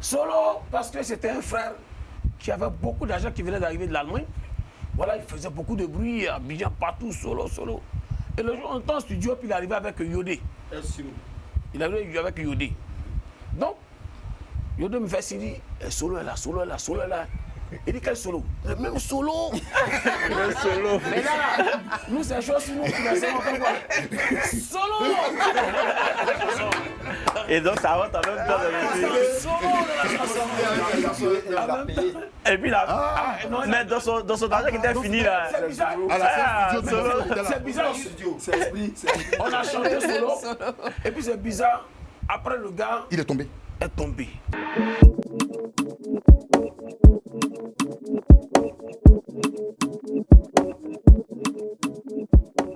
Solo, parce que c'était un frère qui avait beaucoup d'argent qui venait d'arriver de l'Allemagne. Voilà, il faisait beaucoup de bruit, Abidjan, partout, solo. Et le jour, on entend en studio, puis il est arrivé avec Yodé. Il est arrivé avec Yodé. Donc, Yodé me fait signe, solo est là. Il dit quel solo? Le même solo. Le solo. Mais là, nous, c'est chaud sur nous, on fait quoi? Solo. Et donc, ça rentre en même temps Solo de la chanson. Et puis là, mais dans son argent qui était fini là. C'est bizarre. C'est bizarre. On a chanté solo. Et puis c'est bizarre. Après, le gars Il est tombé. est tombé.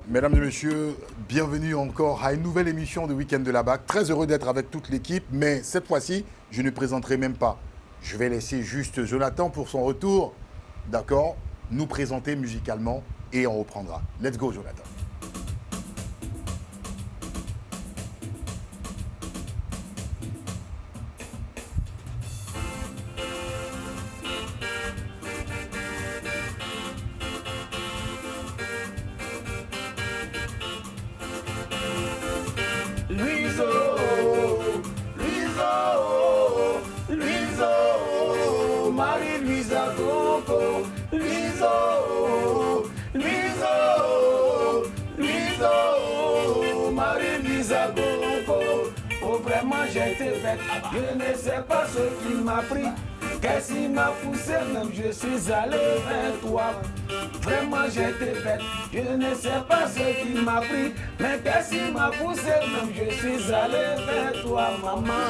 Mesdames et messieurs, bienvenue encore à une nouvelle émission de Week-end de la BAC. Très heureux d'être avec toute l'équipe, mais cette fois-ci, je ne présenterai même pas. Je vais laisser juste Jonathan pour son retour, d'accord, nous présenter musicalement et on reprendra. Let's go, Jonathan. Marie-Louisa Coco, Luiso, Marie-Louisa Coco. Oh vraiment j'ai été bête, je ne sais pas ce qui m'a pris. Qu'est-ce qui m'a poussé, même je suis allé vers toi. Vraiment j'ai été bête, je ne sais pas ce qui m'a pris. Mais qu'est-ce qui m'a poussé, même je suis allé vers toi, maman.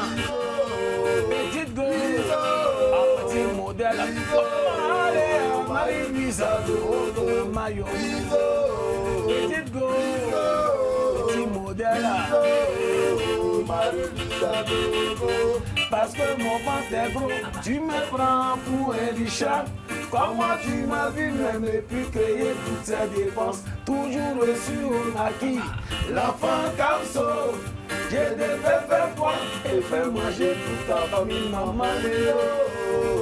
Petite gueule, un petit modèle. Allez, Marie-Louisa de maillot. Petite gueule, petit modèle. Marie-Louisa de parce que mon ventre est gros, tu me prends pour un Richard. Comment tu m'as vu même et puis créer toutes ces dépenses. Toujours reçu au maquis, l'enfant Kamso. J'ai des faire quoi et faire manger toute ta famille, maman Léo.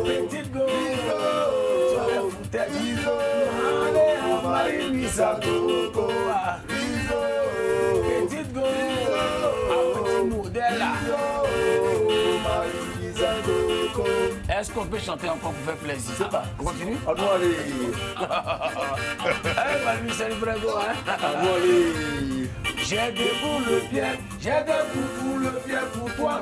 Petite go, tu es foutais Liso. Allez, Marie-Louisa Coco. Petite go, un petit modèle. Est-ce qu'on peut chanter encore pour faire plaisir? C'est pas. On continue? On doit aller. Eh, Marie, c'est le vrai go, hein? On doit aller. J'ai des boules de pierre, j'ai des boules de pierre pour toi.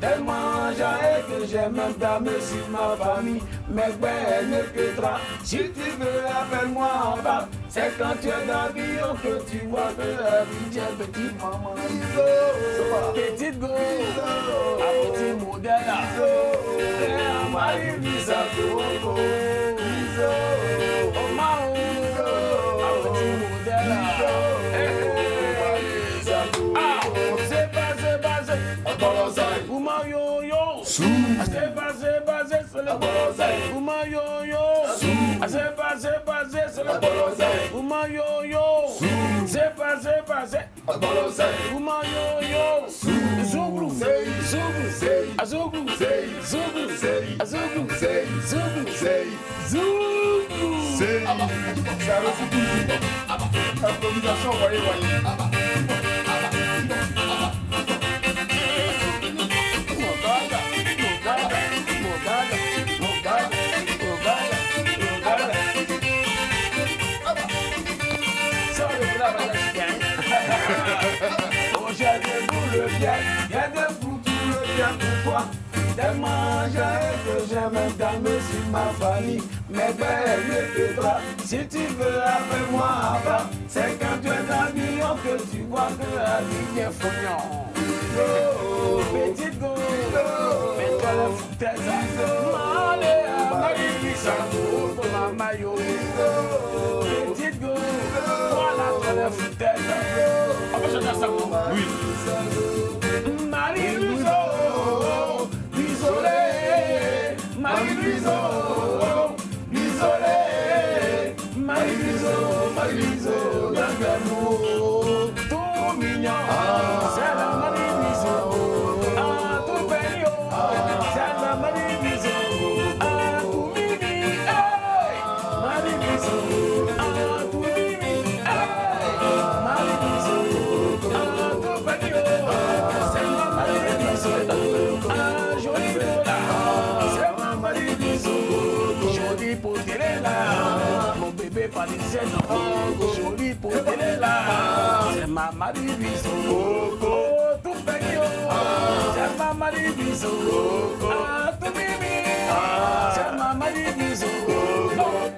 Tellement j'ai que j'ai même damé sur ma famille. Mais ben, ne pétra. Si tu veux, appelle-moi en bas. C'est quand tu es dans l'avion que tu vois que la vie est petite maman. Petite go, un petit modèle. Marie-Louisa Coco. Oh Mao, un petit modèle. Uma yo-yo, c'est basé sur le bolosai. Uma yo-yo, c'est basé sur le bolosai. Uma yo-yo, c'est basé bolosai. Uma yo-yo, zouglou, zouglou, azouglou, zouglou, azouglou, zouglou, zouglou. Ça reçoit tout. Improvisation, voyez. Oh, j'ai des boules bien, j'ai des boules bien pour toi. Tellement j'ai que j'aime damer sur ma famille. Mais ben, ne te pas. Si tu veux, appelle-moi avant. C'est quand tu es dans l'avion que tu vois que la vie est fognon. Petite go, mets-toi la foutaise. Allez, Marie-Louisa Coco, ma maillot. Petite go, voilà la foutaise. On va changer ça pour moi. Oui. Marie-Louisa, isolé. Marie-Louisa, isolé. Marie-Louisa, l'amour. Tout mignon, c'est la Marie-Louisa. Ah, tout beignon, c'est la Marie-Louisa. joli Potelela, mon bébé parisien, joli Potelela, c'est ma Marie Biso, tout béni, c'est ma Marie Biso, tout bébé, c'est ma Marie Biso,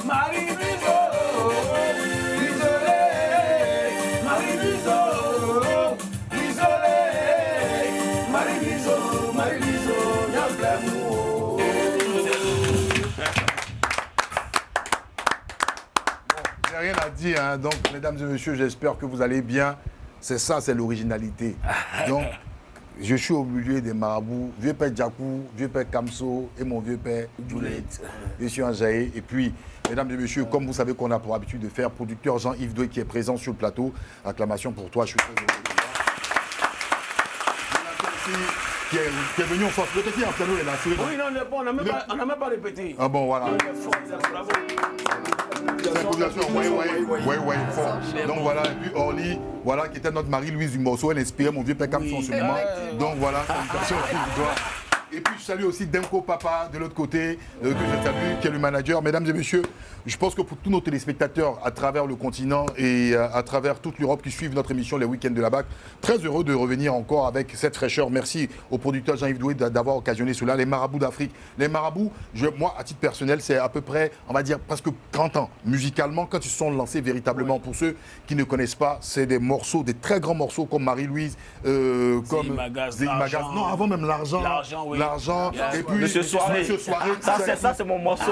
Marie Biso, isolé, Marie Biso, isolé, Marie Biso, y'a plein J'ai rien à dire, hein. Donc, mesdames et messieurs, j'espère que vous allez bien. C'est ça, c'est l'originalité. Donc, je suis au milieu des marabouts, vieux père Djakou, vieux père Kamso et mon vieux père Djoulet. Je suis Anjaé. Et puis, mesdames et messieurs, comme vous savez qu'on a pour habitude de faire, producteur Jean-Yves Doué qui est présent sur le plateau. Acclamation pour toi, je suis très heureux de voir. Qui est venu en force. Le petit en piano est là. Oui, non, on n'a même pas répété. Ah bon, voilà. Bravo. C'est l'improvisation, ouais, fort. Donc voilà, et puis Orly, voilà, qui était notre Marie-Louise du morceau, elle inspirait mon vieux père Kamso en ce moment. Donc voilà, c'est une victoire. Et puis je salue aussi Demko Papa de l'autre côté, que je salue, qui est le manager. Mesdames et messieurs, je pense que pour tous nos téléspectateurs à travers le continent et à travers toute l'Europe qui suivent notre émission Les Week-ends de la BAC, très heureux de revenir encore avec cette fraîcheur. Merci au producteur Jean-Yves Doué d'avoir occasionné cela. Les marabouts d'Afrique. Les marabouts, moi, à titre personnel, c'est à peu près, on va dire, presque 30 ans. Musicalement, quand ils se sont lancés véritablement, pour ceux qui ne connaissent pas, c'est des morceaux, des très grands morceaux comme Marie-Louise, comme Zéimagaz, non, avant même l'argent. Oui. L'argent, et puis Monsieur Soirée. Ça, c'est mon morceau.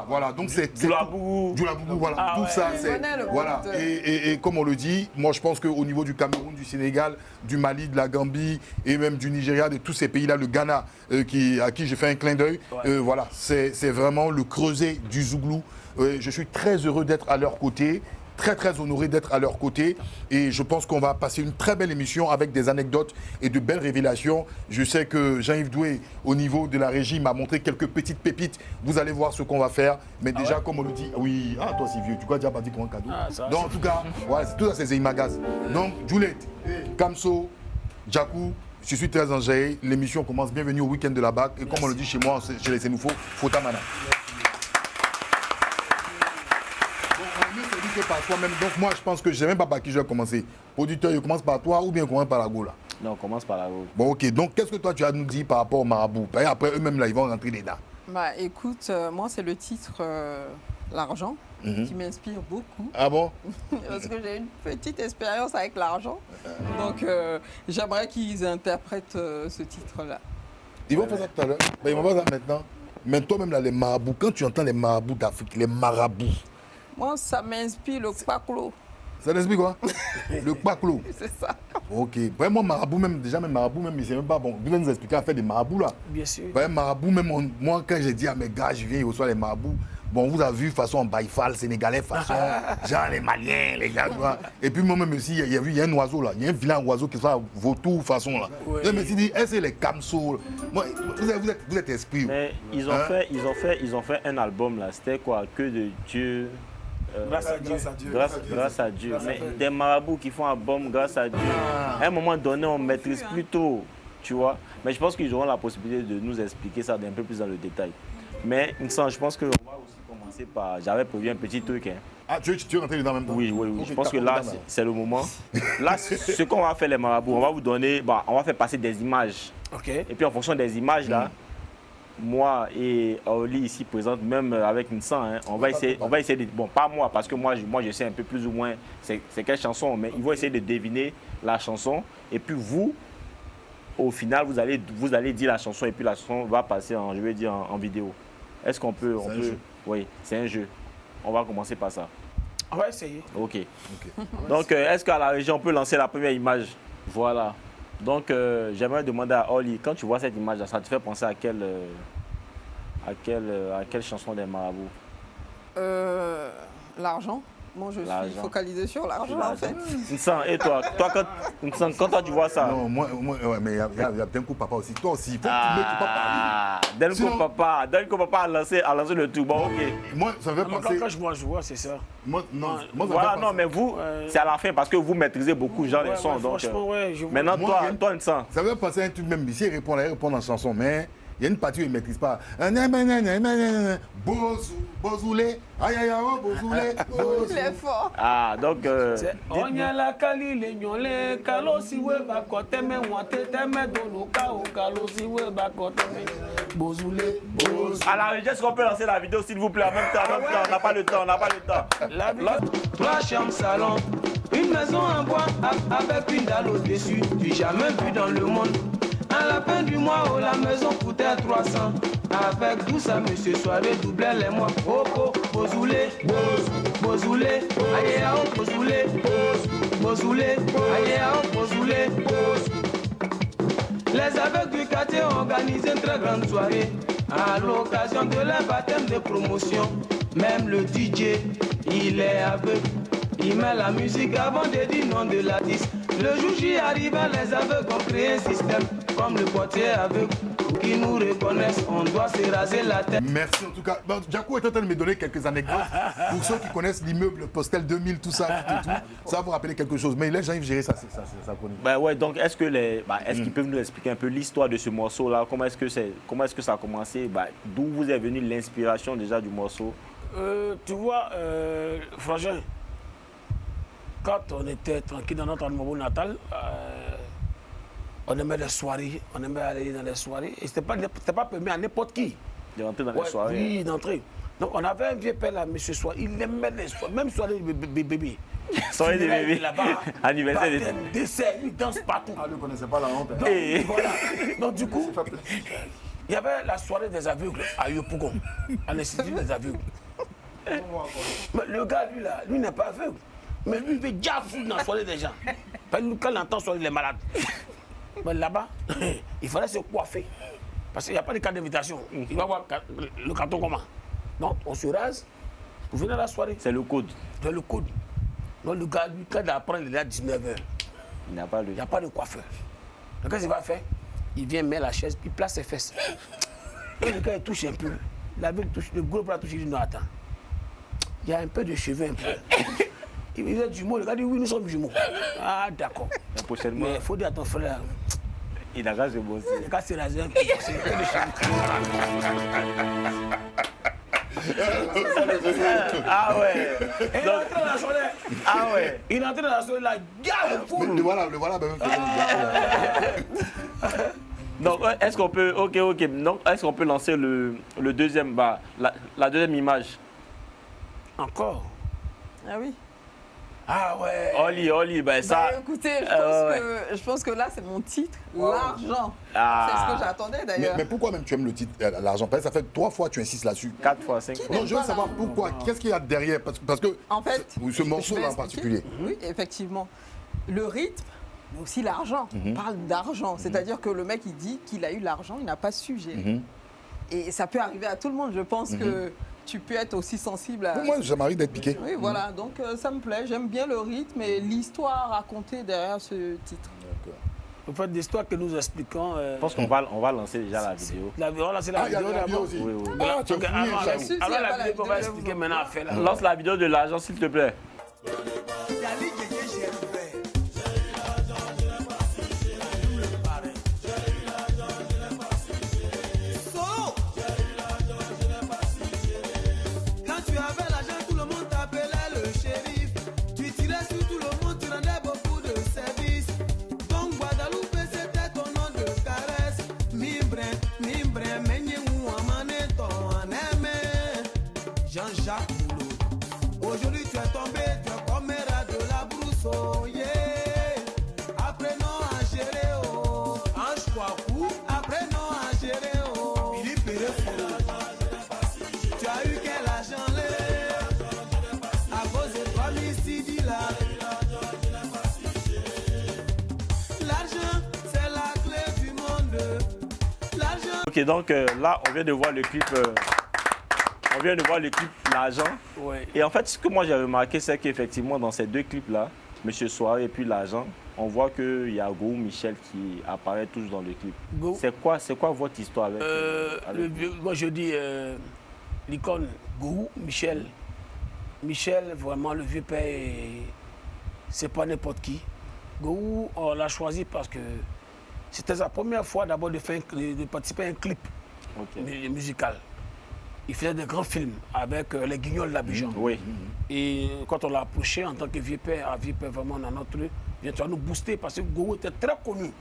Voilà. Donc c'est Djoulabougou, voilà. Tout ça, c'est voilà. Et comme on le dit, moi je pense qu'au niveau du Cameroun, du Sénégal, du Mali, de la Gambie et même du Nigeria, de tous ces pays-là, le Ghana, à qui j'ai fait un clin d'œil, voilà, c'est vraiment le creuset du Zouglou. Je suis très heureux d'être à leur côté. Très honoré d'être à leur côté et je pense qu'on va passer une très belle émission avec des anecdotes et de belles révélations. Je sais que Jean-Yves Doué au niveau de la régie m'a montré quelques petites pépites. Vous allez voir ce qu'on va faire, mais déjà comme on le dit, oui, toi c'est vieux, tu crois déjà parti pour un cadeau. Donc en tout cas, voilà, tout ça c'est Zéimagaz. Donc Djoulet, Kamso, Djakou, je suis très enjaillé. L'émission commence. Bienvenue au week-end de la BAC et comme on le dit chez moi, chez les Sénoufos, Fotamana. Par toi-même. Donc moi je pense que je ne sais même pas par qui je vais commencer. Producteur, il commence par toi ou bien il commence par la go là? Non, on commence par la go. Bon ok, donc qu'est-ce que toi tu as à nous dire par rapport au marabout? Et après eux-mêmes là ils vont rentrer dedans. Bah écoute, moi c'est le titre L'argent qui m'inspire beaucoup. Ah bon? Parce que j'ai une petite expérience avec l'argent. Donc j'aimerais qu'ils interprètent ce titre-là. Ils vont faire ça tout à l'heure. Ben, ils vont faire ça maintenant. Mais toi-même là les marabouts, quand tu entends les marabouts d'Afrique, les marabouts. Moi, ça m'inspire le kpaklo. Ça t'inspire quoi? Le kpaklo. C'est ça. Ok. Vraiment, marabout, même, déjà, même marabout, même, il sait même pas. Bon, vous allez nous expliquer à faire des marabouts là. Bien sûr. Vraiment, marabout, même, moi, quand j'ai dit à mes gars, je viens, ils reçoivent les marabouts. Bon, vous avez vu façon baïfal, sénégalais, façon, genre les Maliens, les gars. Et puis moi-même aussi, il y a un oiseau là, il y a un vilain oiseau qui soit vautour façon là. Oui. Je me suis dit, est-ce que les Kamso, moi, vous êtes esprit. Mais ils ont fait un album là, c'était quoi? Que de Dieu. Grâce à Dieu. Mais des marabouts qui font un album grâce à Dieu. À un moment donné, on maîtrise plus tôt, tu vois. Mais je pense qu'ils auront la possibilité de nous expliquer ça un peu plus dans le détail. Mais je pense qu'on va aussi commencer par. J'avais prévu un petit truc. Hein. Ah, tu veux rentrer dedans en même temps? Oui. Okay, je pense que là, c'est le moment. Là, ce qu'on va faire, les marabouts, on va vous donner. On va faire passer des images. Ok. Et puis en fonction des images là. Moi et Orly ici présente, même avec une sang, hein, on va essayer de... Bon, pas moi, parce que moi je sais un peu plus ou moins c'est quelle chanson, mais ils vont essayer de deviner la chanson. Et puis vous, au final, vous allez dire la chanson et puis la chanson va passer en vidéo. Est-ce qu'on peut... Oui, c'est un jeu. On va commencer par ça. On va essayer. Ok. Donc, est-ce qu'à la région, on peut lancer la première image? Voilà. Donc, j'aimerais demander à Orly, quand tu vois cette image-là, ça te fait penser à quelle chanson des marabouts? L'argent. Moi, je suis focalisé sur l'argent, en fait. Nsan, et toi, quand toi, tu vois ça? Non, moi ouais, mais il y a Denko Papa aussi. Toi aussi, il faut que tu ne pas parler. Denko Papa a lancé le tout. Bon, ok. Moi, ça fait penser... Quand je vois, c'est ça. Moi, voilà, non, mais vous, c'est à la fin parce que vous maîtrisez beaucoup genre les sons. Donc, franchement, ouais, je vois. maintenant, toi, Nsan. Ça veut passer un truc même ici, il répond en chanson, mais Il y a une partie où il ne maîtrise pas. Bozoulé, aïe aïe aïe, Bozoulé. Il est fort. Ah, donc... Onyala kali le nyole kalo siwe bako teme wante teme doluka o kalo siwe bako teme bozule boz. À la régie, est-ce qu'on peut lancer la vidéo s'il vous plaît en même temps, on n'a pas le temps, on n'a pas le temps. La chambre salon, une maison en bois avec une dalle au-dessus, du jamais vu dans le monde. À la fin du mois, oh, la maison coûtait 300. Avec tout ça, monsieur Soirée doublait les mois. Oh, oh, Bozoulé, Bozoulé, aïe, oh, Bozoulé, Bozoulé, aïe, oh, Bozoulé. Les aveugles du quartier ont organisé une très grande soirée. À l'occasion de leur baptême de promotion, même le DJ, il est aveugle. Il met la musique avant de dire non de l'artiste. Le jour J arriva, les aveugles ont créé un système. Comme le portier aveugle, pour qu'ils nous reconnaissent, on doit se raser la tête. Merci en tout cas. Bon, Jaco est en train de me donner quelques anecdotes. Pour ceux qui connaissent l'immeuble Postel 2000, tout ça, ça va vous rappeler quelque chose. Mais là, j'arrive à gérer ça. Bah ouais, donc est-ce qu'ils peuvent nous expliquer un peu l'histoire de ce morceau-là? Comment est-ce que ça a commencé? D'où vous est venue l'inspiration déjà du morceau? Tu vois, Frangin, quand on était tranquille dans notre Anmobo natal, on aimait les soirées, on aimait aller dans les soirées. Et c'était pas permis à n'importe qui. De rentrer dans les soirées? Oui, d'entrer. Donc on avait un vieux père là, M. Soir, il aimait les soirées, même soirées de bébés. Soirée des bébés là-bas. Anniversaire des dessert, il danse partout. Ah, lui ne connaissait pas la honte. Donc, voilà. Donc du coup, il y avait la soirée des aveugles à Yopougon, à l'Institut des aveugles. Mais le gars, lui n'est pas aveugle. Mais lui, il veut déjà foutre dans la soirée des gens. Quand il entend soirée, il est malade. Mais là-bas, il fallait se coiffer. Parce qu'il n'y a pas de carte d'invitation. Il va voir le carton comment. Donc, on se rase pour venir à la soirée. C'est le code. C'est le code. Donc, le gars, lui, quand il apprend, il est à 19h. Il n'y a pas de coiffeur. Donc, qu'est-ce qu'il va faire? Il vient mettre la chaise, puis il place ses fesses. Et le gars, il touche un peu. Le gros bras touche, il dit non, attends. Il y a un peu de cheveux, un peu. Il dit jumeaux, le gars dit oui, nous sommes jumeaux. Ah, d'accord. Mais il faut dire à ton frère. Il a gaz de bosser. Le gars s'est rasé un peu. C'est un peu de cheveux. Ah ouais. Et il est entré dans la soirée. Ah ouais. Il est entré dans la soirée, la gare fou. Le voilà, Donc, est-ce qu'on peut, donc, est-ce qu'on peut lancer le deuxième, la deuxième image? Encore? Ah oui. Ah ouais. Oli, ça. Écoutez, je pense que là, c'est mon titre, l'argent. Ah. C'est ce que j'attendais d'ailleurs. Mais pourquoi même tu aimes le titre, l'argent? Parce que ça fait 3 fois que tu insistes là-dessus. 4 fois, 5 fois. Non, je veux savoir pourquoi. Qu'est-ce qu'il y a derrière? Parce que en fait, ce morceau-là en particulier. Oui, effectivement. Le rythme, mais aussi l'argent. On parle d'argent. C'est-à-dire que le mec, il dit qu'il a eu l'argent, il n'a pas su gérer. Et ça peut arriver à tout le monde. Je pense que tu peux être aussi sensible à... Moi, ça m'arrive d'être piqué. Oui, voilà. Donc, ça me plaît. J'aime bien le rythme et l'histoire racontée derrière ce titre. En fait, l'histoire que nous expliquons... Je pense qu'on va lancer déjà la vidéo. On va lancer la vidéo d'abord. Oui. Ah, tu as Alors, la vidéo qu'on va expliquer maintenant à faire. Lance la vidéo de l'argent, s'il te plaît. Aujourd'hui tu es tombé, tu es comme Mera de la brousse, oh yeah. Apprenons à gérer, oh. Ange Kwaku, apprenons à gérer, oh. Philippe Péréfo, tu as eu quel argent là? À cause de toi, Missy dit là. L'argent, c'est la clé du monde. L'argent. Ok, donc là, on vient de voir le clip. On vient de voir le clip L'argent. Ouais. Et en fait, ce que moi j'ai remarqué, c'est qu'effectivement, dans ces deux clips-là, Monsieur Soirée et puis L'argent, on voit qu'il y a Gou Michel qui apparaît tous dans le clip. C'est quoi votre histoire avec, moi, je dis l'icône Gou Michel. Michel, vraiment, le vieux père, c'est pas n'importe qui. Gou, on l'a choisi parce que c'était sa première fois d'abord de participer à un clip. musical. Il faisait des grands films avec les Guignols d'Abidjan. Oui. Et quand on l'a approché en tant que vieux père vraiment dans notre rue, tu vas nous booster parce que Gogo était très connu.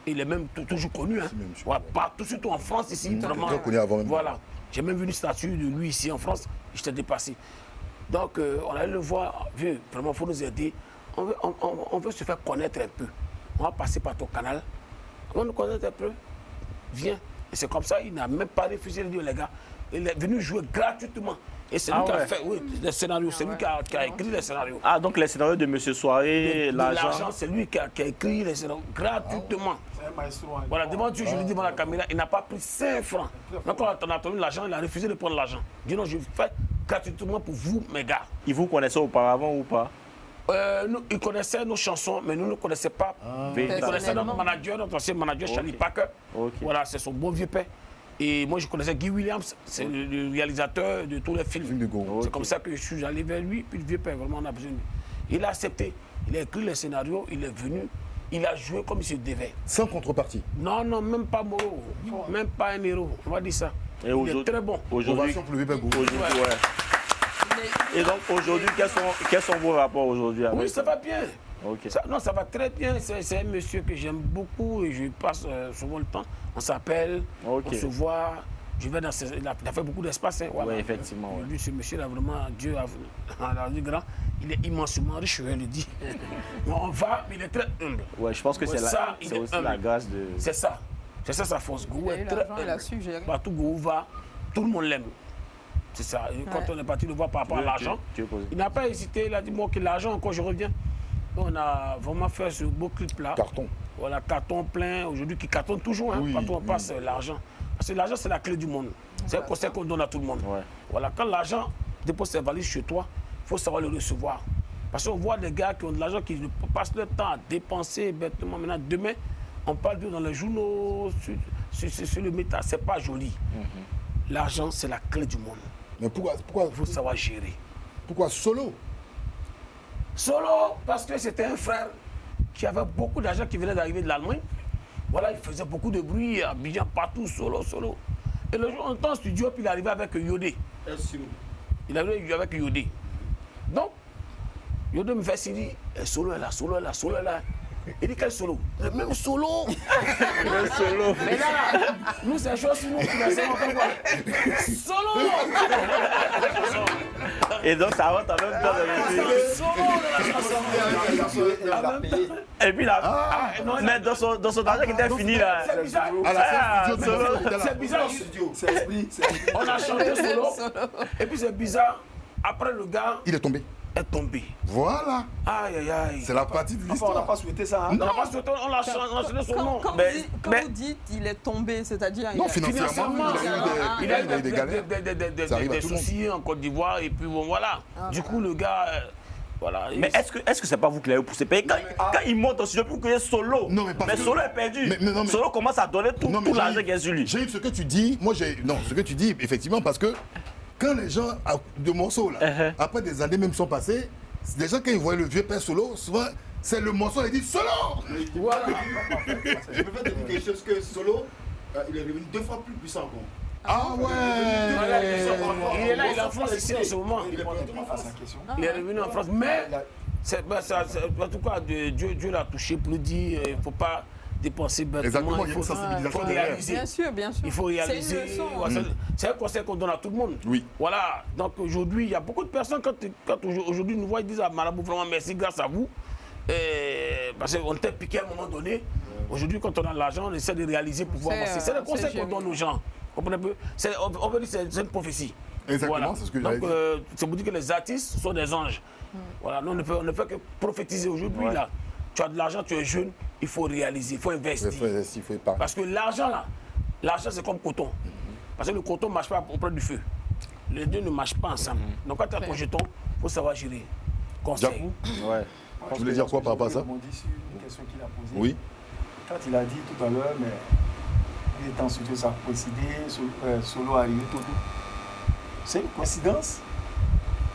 Il est même toujours connu. Hein. Voilà, partout, surtout en France ici. Vraiment, très connu avant même. Voilà. J'ai même vu une statue de lui ici en France. J'étais dépassé. Donc, on allait le voir. Vieux, vraiment, il faut nous aider. On veut se faire connaître un peu. On va passer par ton canal. On va nous connaître un peu. Viens. Et c'est comme ça, il n'a même pas refusé de dire, les gars, il est venu jouer gratuitement. Et c'est lui qui a fait les scénarios, c'est lui qui a écrit les scénarios. Ah, donc les scénarios de Monsieur Soirée, l'argent. C'est lui qui a écrit les scénarios gratuitement. Voilà, devant Dieu, je lui dis devant la caméra, il n'a pas pris 5 francs. Donc quand on a attendu l'argent, il a refusé de prendre l'argent. Il dit non, je fais gratuitement pour vous, mes gars. Ils vous connaissaient auparavant ou pas? Ils connaissaient nos chansons, mais nous ne connaissions pas. Ils connaissaient notre manager, notre ancien manager, Charlie Parker. Voilà, c'est son bon vieux père. Et moi, je connaissais Guy Williams, c'est le réalisateur de tous les films. C'est comme ça que je suis allé vers lui, puis le vieux père, vraiment, on a besoin de lui. Il a accepté, il a écrit les scénarios, il est venu, il a joué comme il se devait. Sans contrepartie? Non, non, même pas Moro, même pas un héros, on va dire ça. Il est très bon. Aujourd'hui, et donc aujourd'hui, quels sont vos rapports aujourd'hui avec? Oui, ça va bien. Okay. Ça va très bien. C'est un monsieur que j'aime beaucoup et je passe souvent le temps. On s'appelle, on se voit. Je vais dans il a fait beaucoup d'espace. Hein, voilà. Oui, effectivement. Lui, ce monsieur-là, vraiment, Dieu a rendu grand. Il est immensément riche, je le dis. On va, mais il est très humble. Ouais, je pense que c'est aussi la grâce de... C'est ça. C'est ça sa force. Gourou est très humble. Il a su gérer. Partout Gourou va, tout le monde l'aime. C'est ça. Et quand on est parti le voir par rapport à l'argent, il n'a pas hésité. Il a dit, moi, que l'argent, encore je reviens. On a vraiment fait ce beau clip-là. Carton. Voilà, carton plein. Aujourd'hui, qui cartonne toujours. Hein, partout on passe l'argent. Parce que l'argent, c'est la clé du monde. C'est un conseil qu'on donne à tout le monde. Ouais. Voilà, quand l'argent dépose ses valises chez toi, il faut savoir le recevoir. Parce qu'on voit des gars qui ont de l'argent, qui passent leur temps à dépenser bêtement. Maintenant, demain, on parle d'eux dans les journaux, sur le métal. C'est pas joli. L'argent, c'est la clé du monde. Mais pourquoi il faut savoir gérer. Pourquoi Solo? Solo, parce que c'était un frère qui avait beaucoup d'argent qui venait d'arriver de l'Allemagne. Voilà, il faisait beaucoup de bruit, à Abidjan, partout, solo. Et le jour, on était en studio, puis il est arrivé avec Yodé. Il est arrivé avec Yodé. Donc, Yodé me fait signe, Solo est là. Il dit quel solo? Le même solo. Le solo. Mais là, nous, c'est chose sur nous, on fait quoi? Solo. Et donc, ça rentre en même temps dans le film. Et puis là, mais dans son argent qui était fini là. C'est bizarre. C'est bizarre. On a chanté solo. Et puis c'est bizarre. Après, le gars. Il est tombé. Voilà. Aïe. C'est la partie de l'histoire. On n'a pas souhaité ça. Hein? On n'a pas souhaité, on l'a chanté son nom. Quand vous dites il est tombé, c'est-à-dire... Non, financièrement, il a eu des galères. Des soucis en Côte d'Ivoire et puis bon, voilà. Du coup, le gars... Voilà. Mais est-ce que c'est pas vous qui l'avez poussé? Quand il monte au studio pour qu'il y ait Solo, mais Solo est perdu. Solo commence à donner tout l'argent qu'il y a sur lui. J'ai ce que tu dis, ce que tu dis, effectivement, parce que quand les gens de morceaux, là, après des années même sont passées, les gens, quand ils voient le vieux père Solo, souvent, c'est le morceau, ils disent Solo. Voilà. Je peux te dire quelque chose que Solo, il est revenu 2 fois plus puissant encore. Ah ouais. Il est là, il est en France ici en ce moment. Il est revenu en France, mais en tout cas, Dieu l'a touché pour lui dire, il ne faut pas dépenser bêtement. Exactement, il faut réaliser. Bien sûr. Il faut réaliser. C'est un conseil qu'on donne à tout le monde. Oui. Voilà. Donc aujourd'hui, il y a beaucoup de personnes, quand aujourd'hui nous voient, ils disent à Marabout, vraiment merci, grâce à vous. Parce qu'on t'a piqué à un moment donné. Aujourd'hui, quand on a l'argent, on essaie de réaliser pour pouvoir avancer. C'est le conseil qu'on donne aux gens. On peut dire que c'est une prophétie. Exactement, voilà. c'est ce que j'avais dit. Donc, c'est pour dire que les artistes sont des anges. Voilà, nous, on ne fait que prophétiser aujourd'hui. Là, tu as de l'argent, tu es jeune, il faut réaliser, il faut investir. Il faut épargner. Parce que l'argent, là, l'argent, c'est comme coton. Parce que le coton ne marche pas auprès du feu. Les deux ne marchent pas ensemble. Donc, quand tu as ton jeton, il faut savoir gérer. Conseil. Ouais. Tu voulais dire quoi par rapport à ça? Une question qu'il a posée. Oui. Quand il a dit tout à l'heure, mais il était en studio, ça a coïncidé, Solo arrivé, tout. C'est une coïncidence.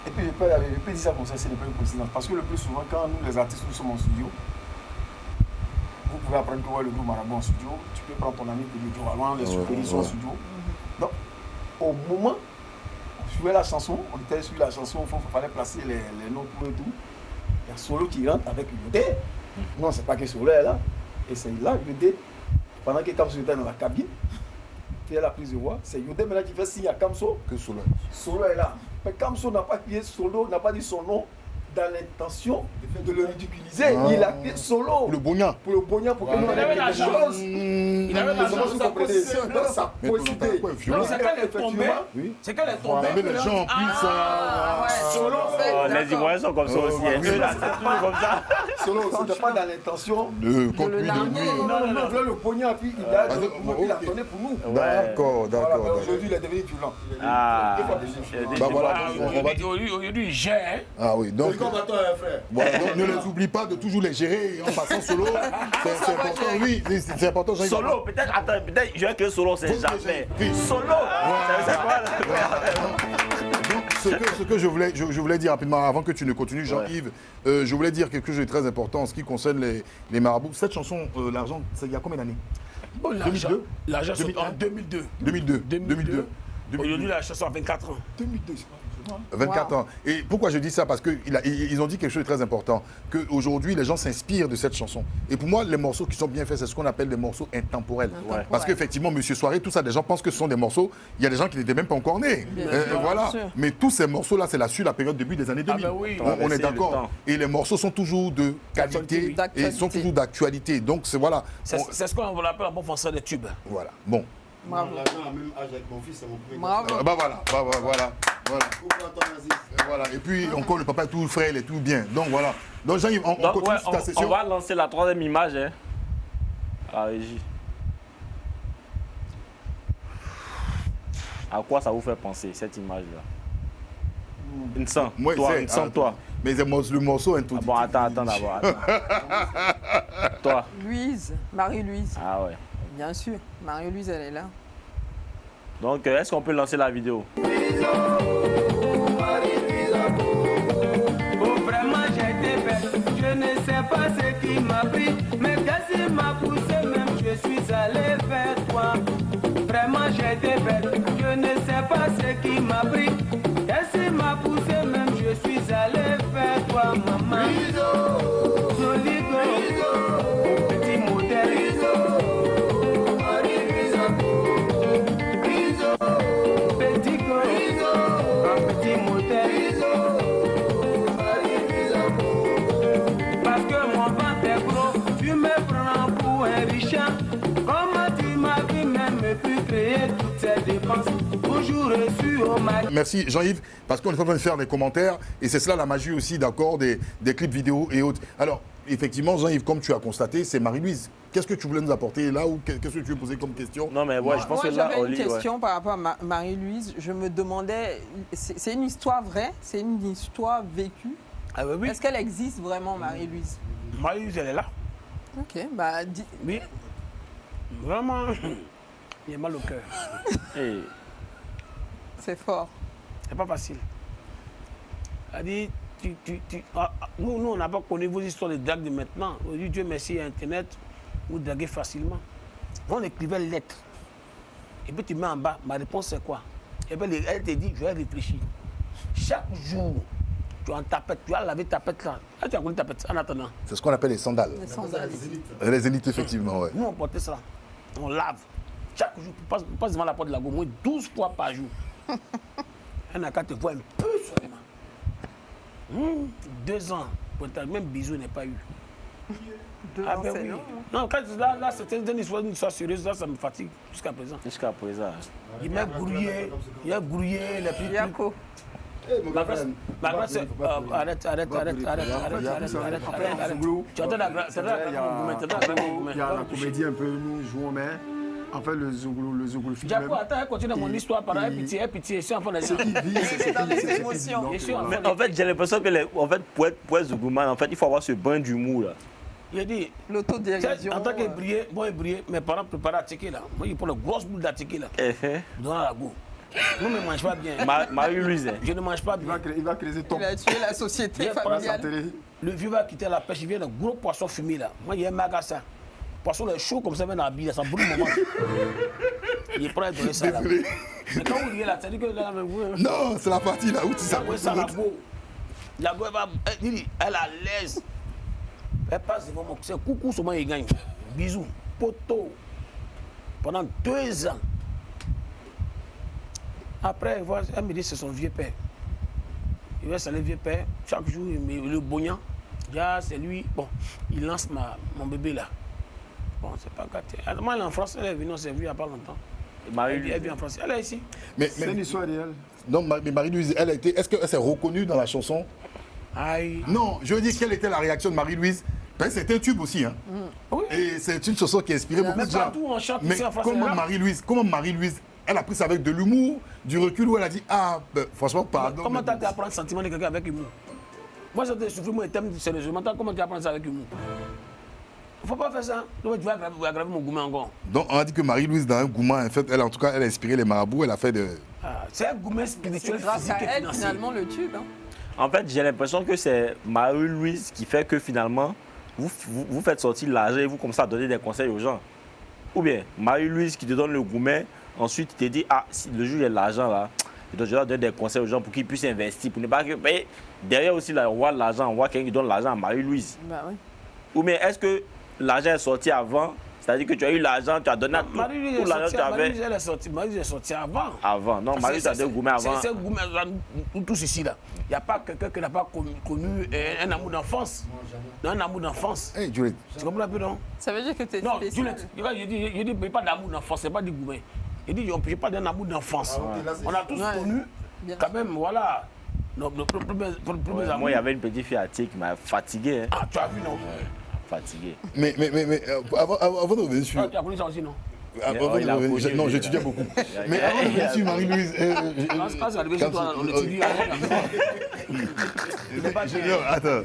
Et puis je peux dire ça comme ça, c'est pas une coïncidence. Parce que le plus souvent, quand nous, les artistes, nous sommes en studio, vous pouvez apprendre que le groupe Marabout en studio, tu peux prendre ton ami pour dire, on les supérieurs sont en studio. au moment, on jouait la chanson, on était sur la chanson, il fallait placer les noms pour et tout. Il y a Solo qui rentre avec Yodé. Non, c'est pas que Solo est là. Et c'est là, Yodé, pendant que Kamso était dans la cabine, il fait la prise de voix, c'est Yodé maintenant qui fait signe à Kamso. Que Solo. Solo est là. Mais Kamso n'a pas crié Solo, n'a pas dit son nom dans l'intention de le ridiculiser. Ah. Il a crié Solo. Le Bogna. Pour le Bogna, pour que nous Il avait la chance. Il avait la chance, sa position. Ça Mais possibilité. pour l'instant, quoi, Non, c'est qu'elle est tombée. Oui. C'est qu'elle est tombée. Voilà, mais les gens puissent. Solo. Les Ivoiriens sont comme ça aussi. oui. Eux, là, c'est toujours comme ça. Solo, c'était pas dans l'intention. De contre lui, de larguer. lui. Non, le Bogna, puis il a donné pour nous. D'accord, Voilà, mais d'accord. aujourd'hui, il est devenu violent. Ah. Bah voilà, on va Aujourd'hui, il gère. Ah oui, donc. combattant, frère. Voilà, donc ne les oublie pas de toujours les gérer en passant Solo. C'est important, oui, c'est important. Jean-Yves. Solo, peut-être, je vais que Solo, c'est jamais. Oui. Solo, c'est quoi Donc, ce que je voulais dire rapidement, avant que tu ne continues, Jean-Yves, je voulais dire quelque chose de très important en ce qui concerne les marabouts. Cette chanson, L'argent, c'est il y a combien d'années? Bon, l'argent, c'est 2001. en 2002. 2002. Aujourd'hui, la chanson a 24 ans. 2002, c'est pas 24 ans. Et pourquoi je dis ça? Parce qu'ils ont dit quelque chose de très important, qu'aujourd'hui, les gens s'inspirent de cette chanson. Et pour moi, les morceaux qui sont bien faits, c'est ce qu'on appelle des morceaux intemporels. Ouais. Parce qu'effectivement, Monsieur Soirée, tout ça, des gens pensent que ce sont des morceaux. Il y a des gens qui n'étaient même pas encore nés. Voilà. sûr. Mais tous ces morceaux-là, c'est sur la période début des années 2000. ben oui. On est le d'accord. temps. Et les morceaux sont toujours de qualité et sont toujours d'actualité. Donc, c'est voilà. C'est ce qu'on appelle en bon français des tubes. Voilà. Bon. Bravo. L'argent a même âge avec mon fils, c'est mon premier. Bravo. Bah voilà. Et puis, encore, le papa est tout frais, il est tout bien. Donc, voilà. Donc, Jean-Yves, on Donc, continue ouais, sur ta session. on va lancer la troisième image. Hein. Ah, régie. À quoi ça vous fait penser, cette image-là? Une sang, Moi, toi, c'est- une sang, toi. Mais le morceau Ah introductif. bon, attends d'abord. attends. Toi. Louise, Marie-Louise. Ah ouais. Bien sûr, Marie-Louise, elle est là. Donc, est-ce qu'on peut lancer la vidéo? Oh, vraiment j'ai été bête, je ne sais pas ce qui m'a pris, mais qu'est-ce qui m'a poussé, même je suis allé vers toi. Vraiment j'ai été bête, je ne sais pas ce qui m'a pris, qu'est-ce qui m'a poussé, même je suis allé vers toi, maman. Soligo, petit modèle. Petit go, un petit modèle. Parce que mon ventre est gros, tu me prends pour un richard. Comment tu m'as vu même pu créer toutes ces dépenses? Toujours reçu au mari. Merci Jean-Yves, parce qu'on est en train de faire des commentaires et c'est cela la magie aussi, d'accord, des clips vidéo et autres. Alors, effectivement, Jean-Yves, comme tu as constaté, c'est Marie-Louise. Qu'est-ce que tu voulais nous apporter là ou qu'est-ce que tu veux poser comme question? Non, mais ouais, je pense Moi, que là, j'avais une Oli, ouais. question par rapport à Marie-Louise. Je me demandais, c'est une histoire vraie? C'est une histoire vécue? Ah oui, Est-ce qu'elle existe vraiment, Marie-Louise? Marie-Louise, elle est là. Ok, bah, Oui. Vraiment, il a mal au cœur. Hey. c'est fort. C'est pas facile. Elle dit, nous, on n'a pas connu vos histoires de drague de maintenant. Aujourd'hui, Dieu merci, il y a Internet, vous draguez facilement. On écrivait une lettre. Et puis tu mets en bas, ma réponse c'est quoi? Et puis elle te dit, je vais réfléchir. Chaque jour, tu en tapette, tu as lavé ta tapette là. Ah, tu as connu ta tapette en attendant. C'est ce qu'on appelle les sandales. Les sandales. Les élites, effectivement, ouais. Nous, on portait ça. On lave. Chaque jour, tu passes devant la porte de la go, moins 12 fois par jour. Un n'a qu'à te voir un peu seulement. 2 ans, même bisou n'est pas eu. 2 Ah ans, ben c'est oui. long. Non, quand là c'était une histoire sérieuse, là, ça me fatigue jusqu'à présent. Jusqu'à présent. Il m'a grouillé, les petits trucs. Yako. Ma grâce, c'est... Arrête. Tu entends la grâce, Il y a la comédie un peu, nous jouons, mais en fait, le Zouglou film. Jaco, attends, continue mon histoire, par là, pitié, c'est enfant Ce qui vit, c'est Dans les ce qui vit. émotions. Donc, Bien sûr. Mais en fait, j'ai l'impression que pour être Zougouman, en fait, il faut avoir ce bain d'humour là. Il a dit, L'autodérision. en tant qu'ébrié, mes parents préparaient à ticket là. Moi, ils prennent une grosse boule d'attiqué là, dans la go. Nous ne mange pas bien. Marie-Louise. Je ne mange pas bien. il va créer ton. Il a tué la société Viens, familiale. Le vieux va quitter la pêche, il vient de gros poissons fumés là. Moi, il y a un magasin. poisson est chaud comme ça, même dans la bille, ça brûle le moment. Il est prêt à donner ça là. Mais quand vous riez là, ça dit que là, vous. Non, c'est la partie là où tu Ça, sais. ça, la go. La go, elle est à l'aise. Elle passe devant moi. C'est coucou, seulement il gagne. Bisous, poteau. Pendant 2 ans. Après, elle me dit c'est son vieux père. Il va saluer le vieux père. Chaque jour, le bognan. C'est lui. Bon, il lance mon bébé là. Bon, c'est pas gâté. Elle est en France, elle est venue, on s'est vu il n'y a pas longtemps. Elle vit en France. Elle est ici. C'est une histoire réelle. Non, mais Marie-Louise, elle a été. Est-ce qu'elle s'est reconnue dans la chanson? Aïe. Non, je veux dire, quelle était la réaction de Marie-Louise? Ben, c'était un tube aussi, hein. Oui. Et c'est une chanson qui a inspiré beaucoup Mais de gens. partout, on chante Mais ici en France. comment Marie-Louise, elle a pris ça avec de l'humour, du recul, où elle a dit, ah, ben, franchement, pardon. Comment mais- tu apprends le sentiment de quelqu'un avec humour? Moi, je souffre mon thème sérieusement. Comment tu apprends ça avec humour? Il ne faut pas faire ça. Donc, tu vas aggraver mon gourmet encore. Donc, on a dit que Marie-Louise, dans un gourmand, en fait, elle, en tout cas, elle a inspiré les marabouts, elle a fait de. Ah, c'est un gourmet spirituel, C'est grâce physique à et elle, financier. finalement, le tube. Hein. En fait, j'ai l'impression que c'est Marie-Louise qui fait que finalement, vous faites sortir l'argent et vous commencez à donner des conseils aux gens. Ou bien, Marie-Louise qui te donne le gourmet, ensuite, il te dit, ah, si le jour il y a de l'argent là, je dois donner des conseils aux gens pour qu'ils puissent investir. Pour ne pas que. Mais derrière aussi, là, on voit l'argent, on voit quelqu'un qui donne l'argent à Marie-Louise. Bah oui. Ou bien, est-ce que l'argent est sorti avant? C'est-à-dire que tu as eu l'argent, tu as donné à Marie-Louise tout est l'argent que sortie, tu avais Marie-Louise, elle est sortie. Marie-Louise est sortie avant. avant. Non, Marie-Louise a deux gourmets avant. C'est un gourmet, là, nous tous ici, là. Il n'y a pas quelqu'un qui n'a pas connu un amour d'enfance. Un amour d'enfance. Hey, Juliette. Tu comprends un peu, non? Ça veut dire que tu es Non, spécial. Juliette, je dis pas d'amour d'enfance, c'est pas du gourmet. Je dis, on ne pas d'un amour d'enfance. On a tous Ouais. connu, Bien quand même, voilà. Nos premiers amours. Moi, il y avait une petite fille à Tic qui m'a fatigué. Hein. Ah, tu as vu, non? Fatigué. Mais avant de revenir sur. Ah, tu as connu ça aussi, non? Avant il a de revenir- connu, non, lui, j'étudiais là. beaucoup. Mais avant de revenir sur Marie-Louise. Quand c'est arrivé chez toi, on étudie. Attends.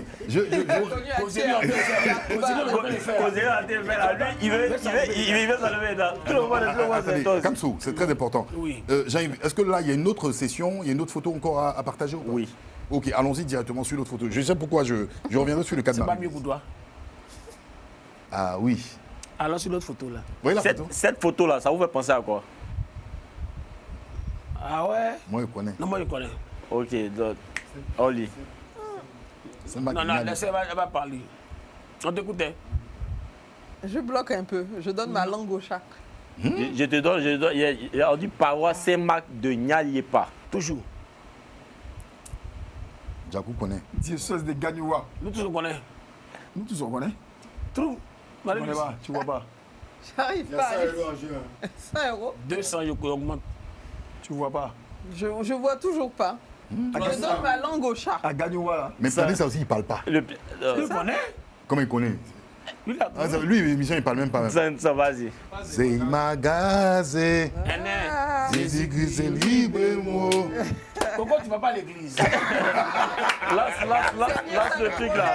Il veut s'enlever là. Tout le monde est Attendez, Kamsou, c'est très important. Oui. Jean-Yves, est-ce que là, il y a une autre session, il y a une autre photo encore à partager ou pas? Oui. Ok, allons-y directement sur l'autre photo. Je sais pourquoi je reviendrai sur le cas de C'est pas Marie. mieux pour toi. Ah oui. Alors, sur l'autre photo, là. Vous voyez la photo? Cette photo là, ça vous fait penser à quoi? Ah ouais? Moi, je connais. Non, moi, je connais. Ok, donc, Oli. C'est Non, non, Marie. laissez, elle va parler. On t'écoutait. Je bloque un peu. Je donne ma langue au chat. Je te donne, on dit paroisse Saint-Marc de Nyaliepa. Toujours. Djakou connaît. Diocèse de Gagnoua. Nous tous on connaît. Nous tous on connaît. Trouve. Tu connais pas, tu vois pas. J'arrive Il y a pas. ça en jeu. 100 euros. 200, je augmente. Tu vois pas. Je vois toujours pas. Je donne ma langue au chat. À Gagnoua, là. Mais Pradé, ça aussi, il parle pas. Tu le connais? Comment il connaît? Lui, là. Ah, lui, l'émission, il parle même pas. Ça, vas-y. C'est magazé. Ah. Jésus-Christ, c'est libre, moi. Pourquoi tu vas pas à l'église? Lance le truc là.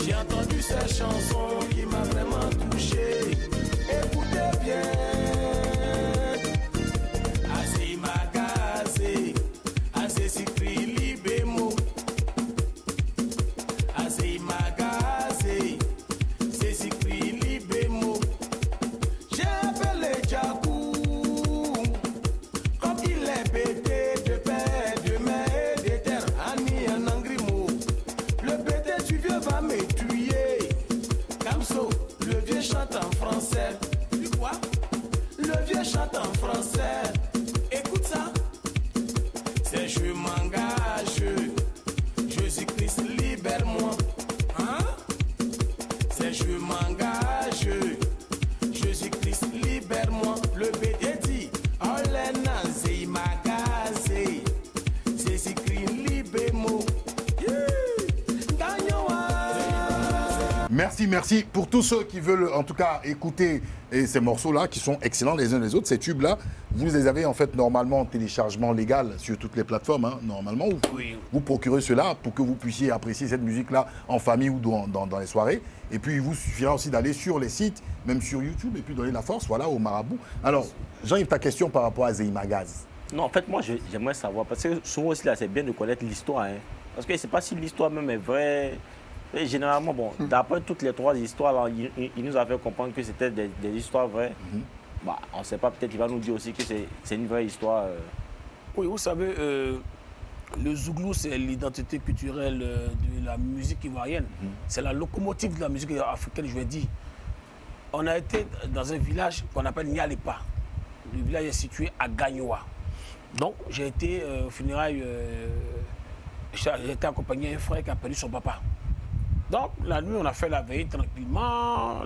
J'ai entendu cette chanson qui m'a vraiment touché. Écoutez bien. Assez magazé, assez s'écrit libémo. Merci. Pour tous ceux qui veulent en tout cas écouter ces morceaux-là, qui sont excellents les uns les autres, ces tubes-là, vous les avez en fait normalement en téléchargement légal sur toutes les plateformes, hein, normalement. Vous procurez cela pour que vous puissiez apprécier cette musique-là en famille ou dans les soirées. Et puis il vous suffira aussi d'aller sur les sites, même sur YouTube, et puis donner la force, voilà, au marabout. Alors, Jean-Yves, ta question par rapport à Zéimagaz. Non, en fait, moi, j'aimerais savoir, parce que souvent aussi, là, c'est bien de connaître l'histoire. Hein, parce que je ne sais pas si l'histoire même est vraie. Et généralement, bon, d'après toutes les 3 histoires, là, il nous a fait comprendre que c'était des histoires vraies. Bah, on ne sait pas, peut-être qu'il va nous dire aussi que c'est une vraie histoire. Oui, vous savez, le zouglou, c'est l'identité culturelle de la musique ivoirienne. C'est la locomotive de la musique africaine, je vais dire. On a été dans un village qu'on appelle Nialepa. Le village est situé à Gagnoa. Donc, j'ai été au funérailles, j'ai été accompagné d'un frère qui a perdu son papa. Donc, la nuit, on a fait la veille tranquillement.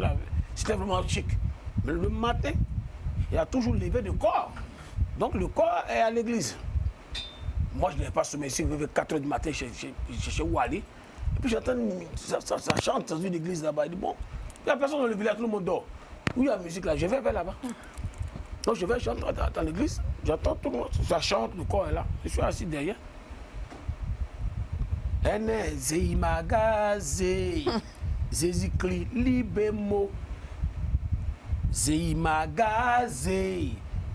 C'était vraiment chic. Mais le matin, il y a toujours levé de corps. Donc, le corps est à l'église. Moi, je n'avais pas sommeil ici. Il avait 4 h du matin, je cherchais où aller. Et puis, j'entends, ça chante dans une église là-bas. Il dit, bon, il n'y a personne dans le village, tout le monde dort. Où il y a la musique là? Je vais vers là-bas. Donc, je vais chanter dans l'église. J'entends tout le monde, ça chante, le corps est là. Je suis assis derrière. Ene Zeimagaze, Zezikli Libemo, Zeimagaze,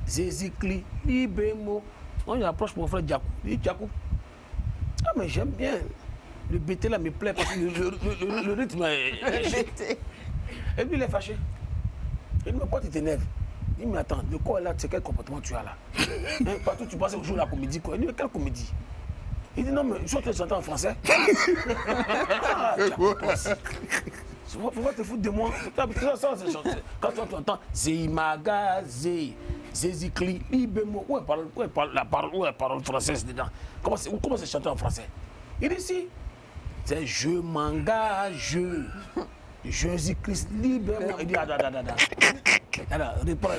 Zezikli Libemo. Donc j'approche mon frère Djakou. Il dit Djakou, ah mais j'aime bien. Le BT là me plaît parce que le rythme est... Et lui il est fâché. Il me dit, pourquoi tu t'énerves? Il me dit, mais attends, le corps est là, c'est quel comportement tu as là? Hein, partout tu passes au jour de la comédie quoi. Il dit, mais quelle comédie? Il dit non, mais je suis en train de chanter en français. Pourquoi te foutre de moi? Quand tu entends Zeimagaze, Zezikli, Libemo, où est la parole française dedans? Comment c'est chanté en français? Il dit si, c'est je m'engage, Jésus-Christ, libère-moi. Il dit alors, reprends.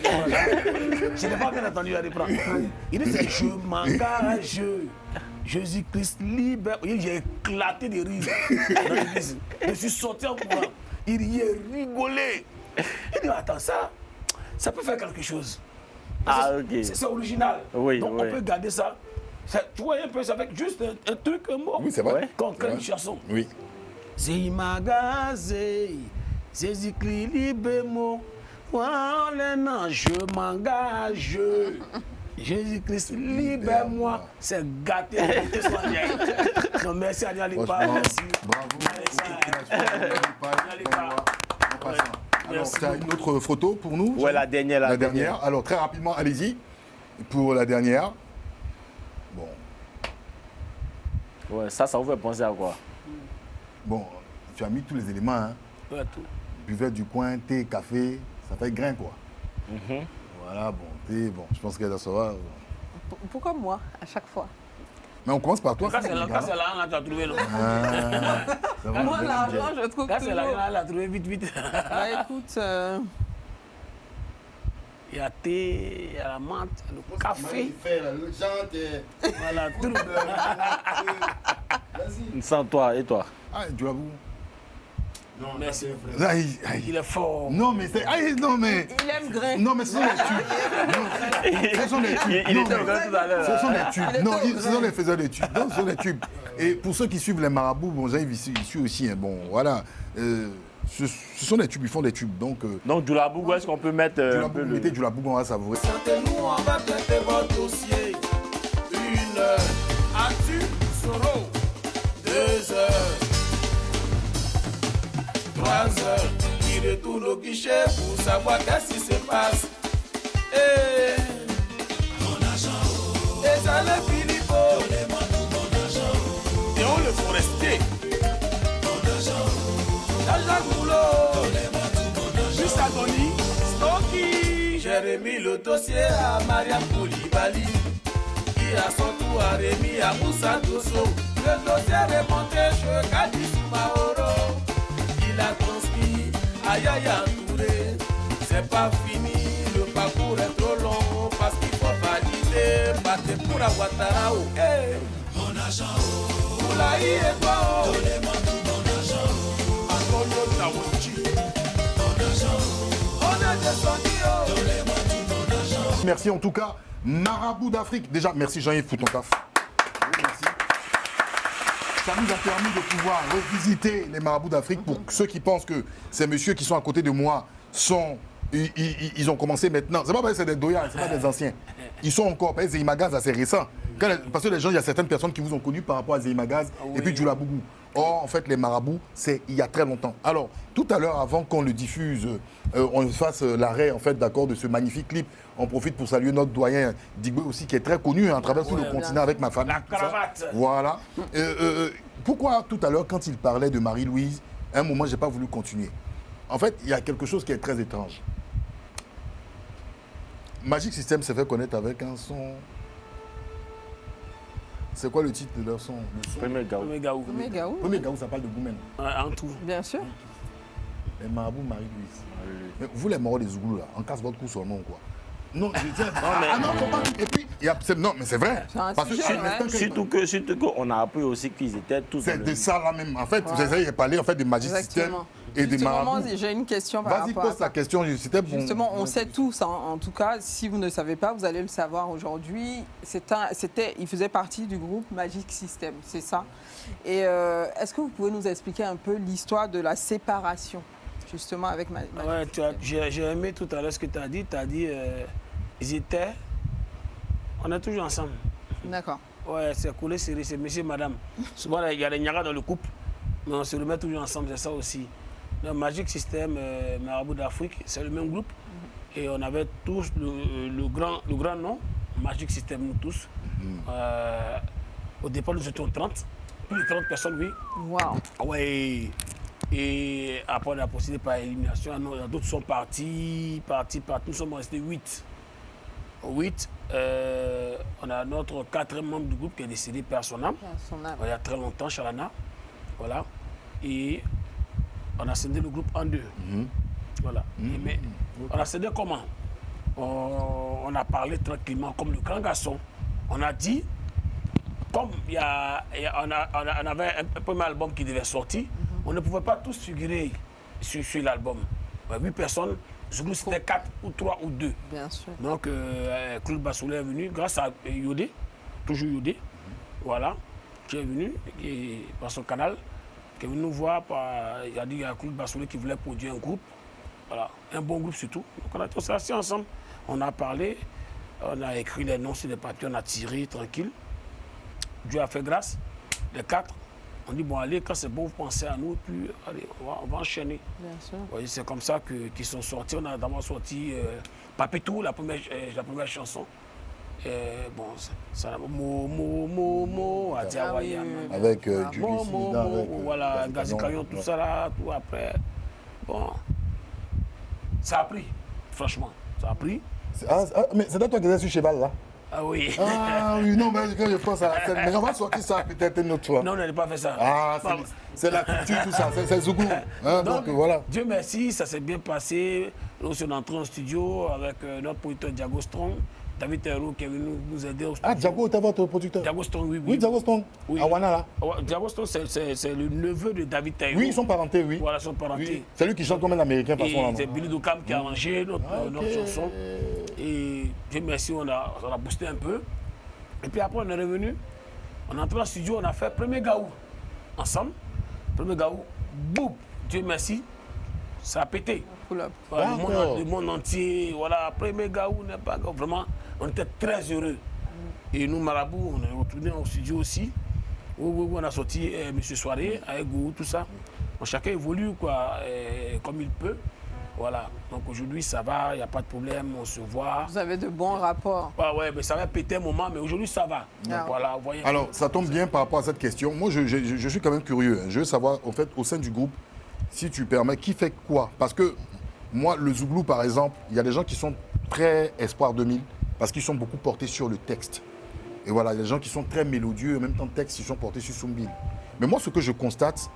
Je n'ai pas bien entendu la reprendre. Il dit c'est je m'engage. Jésus-Christ libère. J'ai éclaté de rire dans l'église. Je suis sorti en courant. Il riait, rigolé. Il dit attends, ça peut faire quelque chose. Ah, ok. C'est original. Oui, donc on peut garder ça. Tu vois un peu, ça avec juste un truc, un mot. Oui, c'est vrai. Qu'on crée une chanson. Oui. Zeimagaze, Zezikli libemo. Voilà, non, je m'engage. Jésus-Christ, libère-moi. C'est gâté. Non, merci à Nialepa. Merci. Bravo. Alors, tu as une autre photo pour nous? Ouais, la dernière. La dernière. Alors, très rapidement, allez-y. Pour la dernière. Bon. Ouais, ça vous fait penser à quoi? Bon, tu as mis tous les éléments. Hein. Ouais, tout. Buvette du coin, thé, café, ça fait grain, quoi. Voilà, bon, thé, bon, je pense qu'elle ça va. Pourquoi moi, à chaque fois? Mais on commence par toi. Quand c'est là, tu as trouvé. Moi, l'argent, je trouve Quand c'est là, toujours. elle a trouvé vite. Bah, écoute, Il y a thé, il y a la menthe, le café. Le chante. Voilà, tout. Sans toi et toi? Ah, tu vas vous. Non, Merci. Aïe. Il est fort. Non, mais c'est. Aïe, non, mais. il aime grain. Non, mais ce sont les tubes. Non, ce sont les tubes. Il Non, était mais- au grand tout à l'heure. Ce sont les tubes. Il Non, était au ce sont les faiseurs de tubes. Non, ce sont les tubes. Et pour ceux qui suivent les marabouts, bon, Jean-Yves, il suit aussi. Hein, bon, voilà. Ce sont des tubes, ils font des tubes. Donc, Donc, Djoulabou, où est-ce qu'on peut mettre un peu le... mettez du labou, on va savourer. Sentez-nous, on va traiter votre dossier. 1 heure, as-tu solo? 2 heures, 3 heures, il retourne au guichet pour savoir qu'est-ce qui se passe. Et ça le Philippot, et on le forestier. Jean-Jacques Boulot, Justagoni, Stocky. J'ai remis le dossier à Mariam Koulibaly, qui à son tour a remis à Moussa Dosso. Le dossier est remonté chez Kadi Soumaoro. Il a transmis à Yaya Touré. C'est pas fini, le parcours est trop long parce qu'il faut valider. Battez pour la Ouattara. Mon argent, Moulaï et toi. Donnez-moi tout mon argent. Antonio Taouchi. Merci en tout cas, Marabout d'Afrique. Déjà, merci Jean-Yves pour ton taf. Oui, merci. Ça nous a permis de pouvoir revisiter les marabouts d'Afrique. Pour ceux qui pensent que ces messieurs qui sont à côté de moi ils ont commencé maintenant. C'est pas parce que c'est des doyas, c'est pas des anciens. Ils sont encore, parce que Zéimagaz, c'est récent. Parce que les gens, il y a certaines personnes qui vous ont connu par rapport à Zéimagaz et puis Djoula Boubou. Or, en fait, les marabouts, c'est il y a très longtemps. Alors, tout à l'heure, avant qu'on le diffuse, on fasse l'arrêt, en fait, d'accord, de ce magnifique clip, on profite pour saluer notre doyen Digbe aussi, qui est très connu à travers tout le continent avec ma famille. La cravate. Voilà. Pourquoi, tout à l'heure, quand il parlait de Marie-Louise, à un moment, je n'ai pas voulu continuer. En fait, il y a quelque chose qui est très étrange. Magic System s'est fait connaître avec un son... C'est quoi le titre de leur son? Premier Gaou. Premier Gaou, ça parle de Goumen. En tout. Bien sûr. Les marabouts Marie-Louise. Mais vous, les morts des Zougous, là, on casse votre cou sur le nom, quoi. Non, je dis... non, faut pas... Et puis, non, mais c'est vrai. Parce que Surtout qu'on a appris aussi qu'ils étaient tous... C'est de ça, là, même. En fait, vous avez parlé, en fait, de Magic System et des marabouts. J'ai une question par Vas-y, rapport à pose ta question. Justement, on sait tous, hein, en tout cas, si vous ne le savez pas, vous allez le savoir aujourd'hui. Il faisait partie du groupe Magic System, c'est ça. Et est-ce que vous pouvez nous expliquer un peu l'histoire de la séparation, justement, avec Magic System? J'ai aimé tout à l'heure ce que tu as dit. Tu as dit, on est toujours ensemble. D'accord. Ouais, c'est coulé, c'est monsieur, madame. Souvent, il y a des nyagas dans le couple, mais on se remet toujours ensemble, c'est ça aussi. Le Magic System, Marabout d'Afrique, c'est le même groupe. Et on avait tous le grand nom, Magic System, nous tous. Au départ, nous étions 30, plus de 30 personnes, oui. Waouh. Ouais. Et après, on a procédé par élimination. D'autres sont partis. Nous sommes restés 8. 8. On a notre 4e membre du groupe qui est décédé par son âme. Il y a très longtemps, Chalana. Voilà. Et on a scindé le groupe en 2. Voilà. Mais on a scindé comment? On a parlé tranquillement comme le grand garçon. On a dit, comme on avait un premier album qui devait sortir, on ne pouvait pas tous figurer sur l'album. 8 personnes, Zougou c'était 4 ou 3 ou 2. Bien sûr. Donc Claude Bassoulé est venu grâce à Yodé, toujours Yodé, voilà, qui est venu par son canal, qui est venu nous voir. Il a dit qu'il y a Claude Bassoulé qui voulait produire un groupe, voilà, un bon groupe surtout. Donc on a tous assis ensemble, on a parlé, on a écrit les noms sur les papiers, on a tiré tranquille. Dieu a fait grâce, les 4. On dit, bon, allez, quand c'est bon, vous pensez à nous, puis allez, on va enchaîner. Bien sûr. C'est comme ça qu'ils sont sortis. On a d'abord sorti Papitou, la première chanson. Bon, ça Mo, avec voilà, Gazi Kayon, tout ça là, tout après. Bon, ça a pris, franchement, ça a pris. Mais c'est toi qui étais sur cheval, là? Ah oui. Ah oui, non, mais quand je pense à la scène, mais on va sortir ça peut-être une autre fois. Non, on n'a pas fait ça. Ah, c'est la culture, tout ça, c'est Zougou. Hein, donc voilà. Dieu merci, ça s'est bien passé. Nous sommes entrés en studio avec notre producteur Diago Strong, David Terreau qui est venu nous aider au studio. Ah, Diago était votre producteur? Diago Strong, oui. Oui, Diago Strong. Oui. Awana, là. Diago Strong, c'est le neveu de David Terreau. Oui, ils sont parentés, oui. Voilà, ils sont parentés. Oui. C'est lui qui chante comme un Américain, par son nom. C'est Billy Dokam qui a arrangé notre chanson. Et Dieu merci, on a boosté un peu. Et puis après, on est revenu, on est entré dans le studio, on a fait premier Gaou ensemble. Premier Gaou, boum, Dieu merci, ça a pété. Voilà, le monde entier, voilà, premier Gaou n'est pas Gaou. Vraiment, on était très heureux. Et nous, Marabout, on est retourné au studio aussi. Où on a sorti Monsieur Soirée, avec Gou, tout ça. Donc, chacun évolue quoi, comme il peut. Voilà, donc aujourd'hui ça va, il n'y a pas de problème, on se voit. Vous avez de bons rapports. Ouais, mais ça va péter un moment, mais aujourd'hui ça va. Donc, voilà, voyez. Alors, ça tombe bien par rapport à cette question. Moi, je suis quand même curieux. Je veux savoir, en fait, au sein du groupe, si tu permets, qui fait quoi? Parce que moi, le Zouglou, par exemple, il y a des gens qui sont très Espoir 2000 parce qu'ils sont beaucoup portés sur le texte. Et voilà, il y a des gens qui sont très mélodieux, en même temps texte, ils sont portés sur Soumbil. Mais moi, ce que je constate,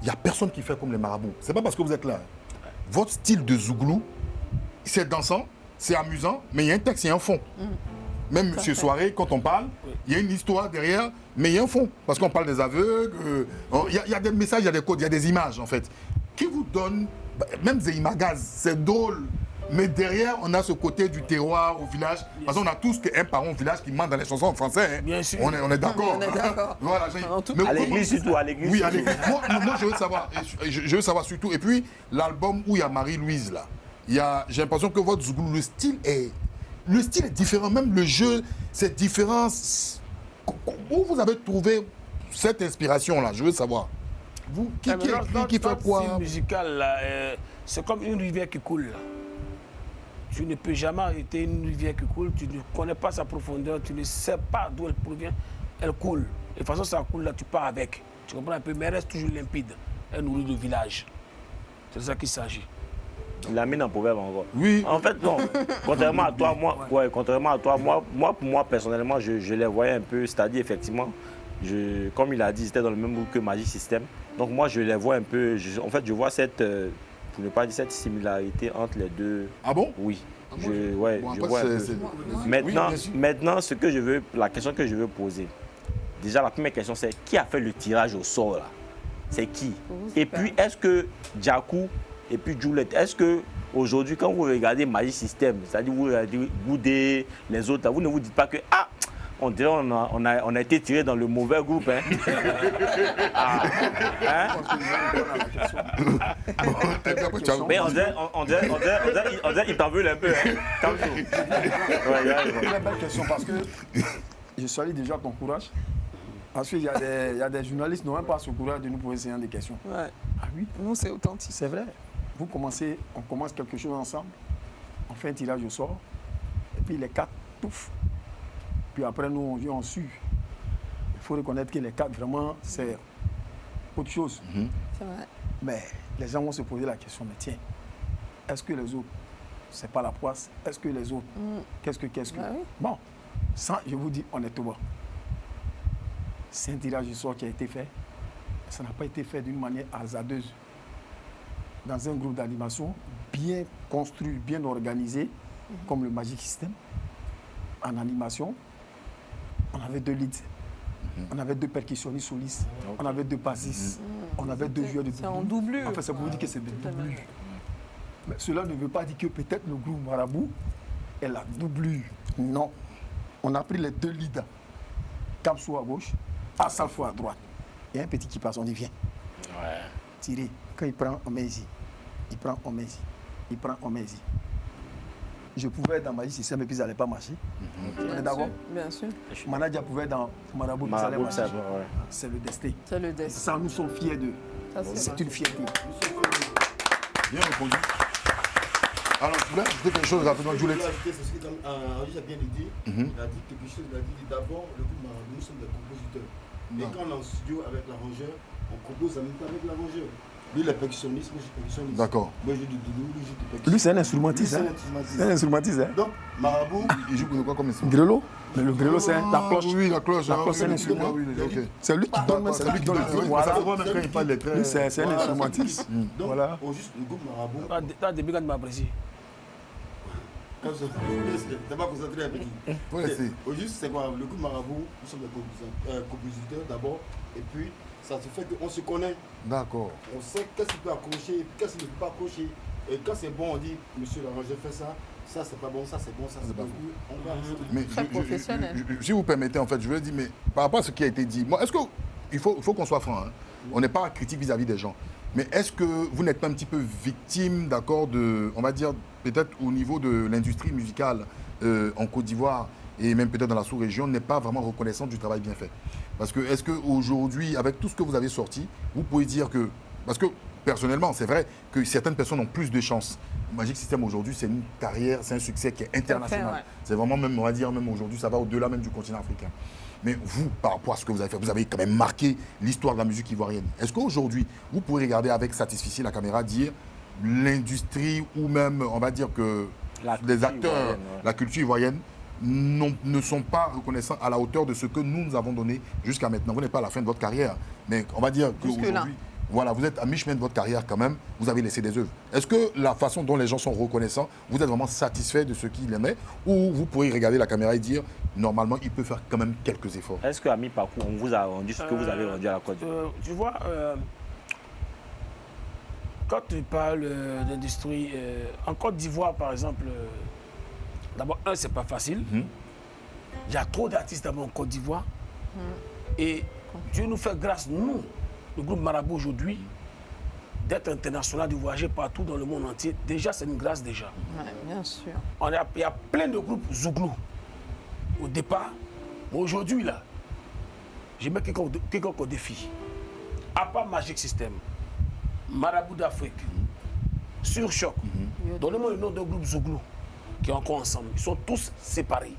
il n'y a personne qui fait comme les marabouts. C'est pas parce que vous êtes là. Votre style de Zouglou, c'est dansant, c'est amusant, mais il y a un texte, il y a un fond. Même Monsieur Soirée, quand on parle, il y a une histoire derrière, mais il y a un fond. Parce qu'on parle des aveugles, il y a des messages, il y a des codes, il y a des images, en fait. Qui vous donne, même Zéimagaz, c'est drôle. Mais derrière, on a ce côté du terroir au village. Parce qu'on a tous un parent au village qui ment dans les chansons en français. Hein. Bien sûr. On est d'accord. On est d'accord. Voilà, En tout- mais À l'église surtout, à l'église. Oui, surtout. allez. Moi, je veux savoir. Je veux savoir surtout. Et puis, l'album où il y a Marie-Louise, là. J'ai l'impression que votre Zouglou, le style est différent. Même le jeu, c'est différent. Où vous avez trouvé cette inspiration-là? Je veux savoir. Vous, qui fait quoi? Style musical, là, c'est comme une rivière qui coule. Là. Tu ne peux jamais arrêter une rivière qui coule. Tu ne connais pas sa profondeur. Tu ne sais pas d'où elle provient. Elle coule. Et de toute façon, ça coule là, tu pars avec. Tu comprends un peu, mais elle reste toujours limpide. Elle nourrit le village. C'est de ça qu'il s'agit. Il a mis dans le proverbe encore. Oui. En fait, non. Contrairement à toi, moi, personnellement, je les voyais un peu, c'est-à-dire, effectivement, comme il a dit, c'était dans le même groupe que Magic System. Donc, moi, je les vois un peu. En fait, je vois cette, pour ne pas dire cette similarité entre les deux. Ah bon? Oui. Bon, Je après, vois un peu. Maintenant, Oui, bien sûr. maintenant, la question que je veux poser, déjà, la première question, c'est qui a fait le tirage au sort, là? C'est qui? Et puis, est-ce que Djakou et puis Juliette, est-ce que aujourd'hui, quand vous regardez Magic System, c'est-à-dire vous regardez Goudé, les autres, là, vous ne vous dites pas que on dirait on a été tiré dans le mauvais groupe, hein? Mais on dirait il t'en veut un peu, hein? Calme-toi. C'est une belle question parce que je salue déjà ton courage. Parce qu'il y a des journalistes qui n'ont même pas ce courage de nous poser ce genre de questions. Ouais. Ah oui, Nous, c'est authentique. c'est vrai. On commence quelque chose ensemble, on fait un tirage au sort, et puis les 4 touffent. Puis après, nous, on vient, on suit. Il faut reconnaître que les 4, vraiment, c'est autre chose. C'est vrai. Mais les gens vont se poser la question, mais tiens, est-ce que les autres, c'est pas la poisse? Est-ce que les autres, qu'est-ce que Bah oui. Bon, ça, je vous dis honnêtement, c'est un tirage au sort qui a été fait. Ça n'a pas été fait d'une manière hasardeuse. Dans un groupe d'animation bien construit, bien organisé, comme le Magic System, en animation, on avait 2 leads, on avait 2 percussionnistes solistes, on avait 2 bassistes, on avait 2 joueurs de C'est en doublure. En fait, ça vous dire que c'est des doublures. Mais cela ne veut pas dire que peut-être le groupe Marabout est la doublure. Non. On a pris les 2 leaders. Capsou à gauche, Assalfo à droite. Il y a un petit qui passe, on dit viens. Ouais. Tiré. Quand il prend, on met ici. Il prend, on met ici. Il prend, on met ici. Je pouvais être dans Magic System et puis ça n'allait pas marcher. On est d'accord? Bien sûr. Manager pouvait être dans Marabout et puis ça allait Marabout, marcher. ouais. C'est le destin. C'est le destin. Ça, nous sommes fiers d'eux. Ça, c'est C'est vrai. une fierté. Bien répondu. Alors, tu voulais ajouter quelque chose rapidement, Juliette? C'est ce que Henri a bien dit. Il a dit quelque chose, il a dit d'abord, le groupe Marabout, nous sommes des compositeurs. Et quand on est en studio avec l'arrangeur, on compose en même temps avec l'arrangeur. Lui, il est percussionniste, moi je suis percussionniste. D'accord. Moi je dis doudou, lui je dis percussionniste. Lui, c'est un instrumentiste. Lui, Hein? c'est un instrumentiste. C'est un instrumentiste. Hein? Donc, Marabout, Il joue quoi comme instrument? Grelot. Mais le grelot, c'est la cloche. Oui, la cloche. La ah, cloche, oui, c'est un oui, instrument. oui, ok. C'est lui qui donne, c'est lui qui donne le Oui, truc. ça Voilà. se voit même quand il parle des traits. Lui, c'est un instrumentiste. donc, Voilà. au juste le groupe Marabout, T'as début quand tu m'apprécies. comme ça, t'es pas concentré avec lui. Oui, c'est. Au juste, c'est quoi? Le groupe Marabout, nous sommes des compositeurs d'abord, et puis ça se fait qu'on se connaît. D'accord. On sait qu'est-ce qui peut accrocher et qu'est-ce qui ne peut pas accrocher. Et quand c'est bon, on dit, monsieur l'arrangeur fait ça, ça c'est pas bon, ça c'est bon, ça c'est pas bon. bon. On va Mais Très professionnel. si vous permettez, en fait, je veux dire, mais par rapport à ce qui a été dit, moi, est-ce que il faut qu'on soit franc, hein. On n'est pas critique vis-à-vis des gens, mais est-ce que vous n'êtes pas un petit peu victime, d'accord, de, on va dire, peut-être au niveau de l'industrie musicale en Côte d'Ivoire et même peut-être dans la sous-région, n'est pas vraiment reconnaissant du travail bien fait? Parce que est-ce qu'aujourd'hui, avec tout ce que vous avez sorti, vous pouvez dire que, parce que personnellement, c'est vrai que certaines personnes ont plus de chance. Magic System aujourd'hui, c'est une carrière, c'est un succès qui est international. ouais. C'est vraiment même, on va dire, même aujourd'hui, ça va au-delà même du continent africain. Mais vous, par rapport à ce que vous avez fait, vous avez quand même marqué l'histoire de la musique ivoirienne. Est-ce qu'aujourd'hui, vous pourrez regarder avec satisfaction la caméra, dire l'industrie ou même, on va dire que La les culture acteurs, ivoirienne, ouais. la culture ivoirienne, ne sont pas reconnaissants à la hauteur de ce que nous avons donné jusqu'à maintenant. Vous n'êtes pas à la fin de votre carrière, mais on va dire Jusque-là. qu'aujourd'hui, voilà, vous êtes à mi-chemin de votre carrière quand même, vous avez laissé des œuvres. Est-ce que la façon dont les gens sont reconnaissants, vous êtes vraiment satisfait de ce qu'il aimait, ou vous pourrez regarder la caméra et dire, normalement, il peut faire quand même quelques efforts? Est-ce qu'à mi-parcours, on vous a rendu ce que vous avez rendu à la Côte d'Ivoire? Tu vois, quand tu parles d'industrie, en Côte d'Ivoire, par exemple, d'abord, c'est pas facile. Il y a trop d'artistes d'abord en Côte d'Ivoire. Et Dieu nous fait grâce, nous, le groupe Marabout aujourd'hui, d'être international, de voyager partout dans le monde entier. Déjà, c'est une grâce déjà. Ouais, bien sûr. Il y a plein de groupes Zouglou au départ. Mais aujourd'hui, là, je mets quelqu'un au défi. À part Magic System, Marabout d'Afrique, Surchoc, donnez-moi le nom d'un groupe Zouglou qui est encore ensemble. Ils sont tous séparés.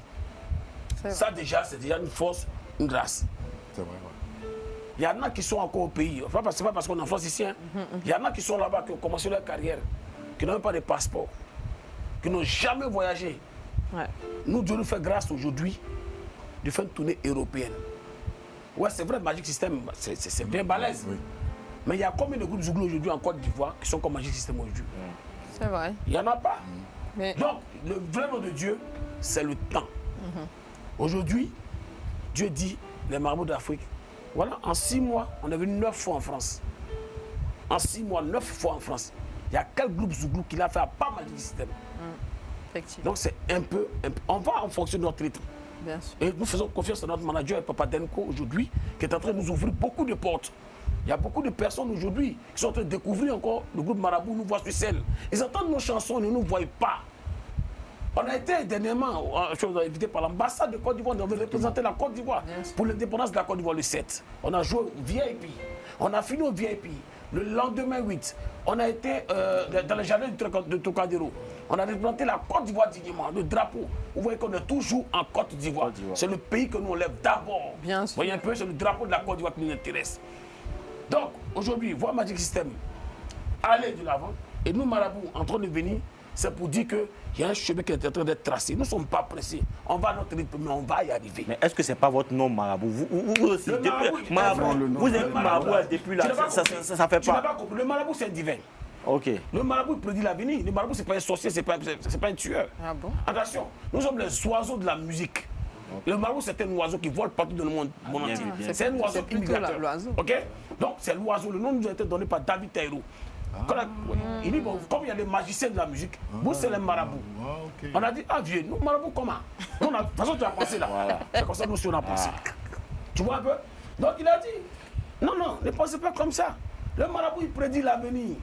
Ça déjà, c'est déjà une force, une grâce. C'est vrai, ouais. Il y en a qui sont encore au pays. Ce n'est pas parce qu'on est en France ici. Hein. Il y en a qui sont là-bas, qui ont commencé leur carrière, qui n'ont même pas de passeport, qui n'ont jamais voyagé. Ouais. Nous, Dieu nous fait grâce aujourd'hui de faire une tournée européenne. Ouais, c'est vrai, Magic System, c'est bien balèze. Oui. Mais il y a combien de groupes Zouglou aujourd'hui en Côte d'Ivoire qui sont comme Magic System aujourd'hui? C'est vrai. Il n'y en a pas. Mais... Donc, le vrai nom de Dieu, c'est le temps. Aujourd'hui, Dieu dit, les marabouts d'Afrique, voilà, en 6 mois, on est venu 9 fois en France. En 6 mois, 9 fois en France. Il y a quel groupe Zouglou qui l'a fait à pas mal de système. Effectivement. Donc c'est un peu, on va en fonction de notre rythme. Bien sûr. Et nous faisons confiance à notre manager, Papa Denko, aujourd'hui, qui est en train de nous ouvrir beaucoup de portes. Il y a beaucoup de personnes aujourd'hui qui sont en train de découvrir encore le groupe Marabout, nous voient sur scène. Ils entendent nos chansons, ils ne nous voient pas. On a été dernièrement invité par l'ambassade de Côte d'Ivoire, on avait représenté la Côte d'Ivoire pour l'indépendance de la Côte d'Ivoire le 7. On a joué au VIP, on a fini au VIP. Le lendemain 8, on a été dans le jardin de Trocadéro. On a représenté la Côte d'Ivoire dignement, le drapeau. Vous voyez qu'on est toujours en Côte d'Ivoire. C'est le pays que nous on lève d'abord. Vous voyez un peu, c'est le drapeau de la Côte d'Ivoire qui nous intéresse. Donc aujourd'hui, voir Magic System aller de l'avant et nous Marabout en train de venir. C'est pour dire qu'il y a un chemin qui est en train d'être tracé. Nous ne sommes pas pressés. On va à notre rythme, mais on va y arriver. Mais est-ce que ce n'est pas votre nom, Marabout? Vous aussi, vous êtes Marabout depuis là, ça ne fait pas. Tu n'as pas compris. Le Marabout, c'est un divin. Ok. Le Marabout, il prédit l'avenir. Le Marabout, ce n'est pas un sorcier, ce n'est pas un tueur. Ah bon? Attention, nous sommes les oiseaux de la musique. Le Marabout, c'est un oiseau qui vole partout dans le monde entier. C'est un oiseau immigrateur. Ok? Donc, c'est l'oiseau. Le nom nous a été donné par David Taïrou. Il dit, bon, comme il y a des magiciens de la musique, vous c'est les marabouts. On a dit, ah vieux, nous marabouts comment? De toute façon, tu as pensé là. C'est comme ça que nous on a pensé. Tu vois un peu? Donc il a dit, non, ne pensez pas comme ça. Le marabout, il prédit l'avenir.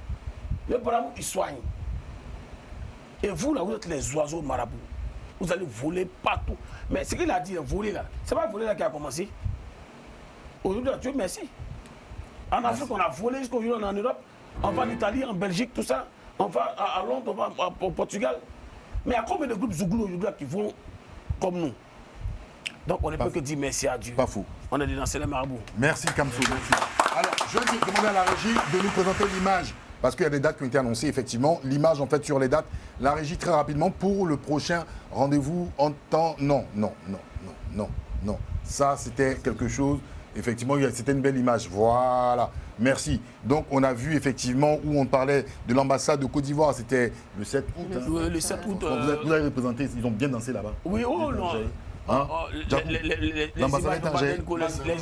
Le marabout, il soigne. Et vous, là, vous êtes les oiseaux marabouts. Vous allez voler partout. Mais ce qu'il a dit, voler là, c'est pas voler là qui a commencé. Aujourd'hui, Dieu merci. En Afrique, on a volé jusqu'aujourd'hui, on est en Europe. On va en Italie, en Belgique, tout ça. On va à Londres, on va au Portugal. Mais il y a combien de groupes Zouglou aujourd'hui qui vont comme nous? Donc on ne peut que dire merci à Dieu. Pas faux. On est dans les marabouts. Merci Kamso, merci. Alors, je vais demander à la régie de nous présenter l'image. Parce qu'il y a des dates qui ont été annoncées, effectivement. L'image, en fait, sur les dates. La régie, très rapidement, pour le prochain rendez-vous en temps... Non. Ça, c'était quelque chose... Effectivement, c'était une belle image. Voilà. Merci. Donc, on a vu effectivement où on parlait de l'ambassade de Côte d'Ivoire. C'était le 7 août. Hein. Le 7 août. Vous avez représenté, ils ont bien dansé là-bas. Oui, oh non. Hein? Les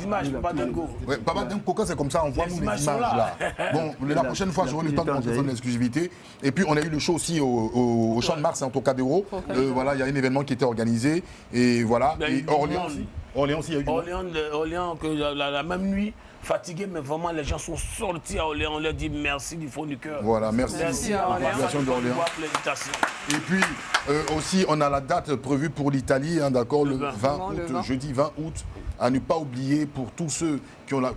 images de Papa Denko. Papa Denko, quand c'est comme ça, on voit nous les images là. Bon, la prochaine fois, j'aurai le temps de montrer son exclusivité. Et puis, on a eu le show aussi au Champ de Mars, en Trocadéro. Voilà, il y a un événement qui était organisé. Et voilà. Et Orléans aussi. Orléans aussi, il y a eu Orléans, la même nuit, fatigué, mais vraiment, les gens sont sortis à Orléans. On leur dit merci du fond du cœur. Voilà, merci à la population d'Orléans. Et puis, aussi, on a la date prévue pour l'Italie, hein, d'accord, le 20 août, jeudi 20 août. À ne pas oublier pour tous ceux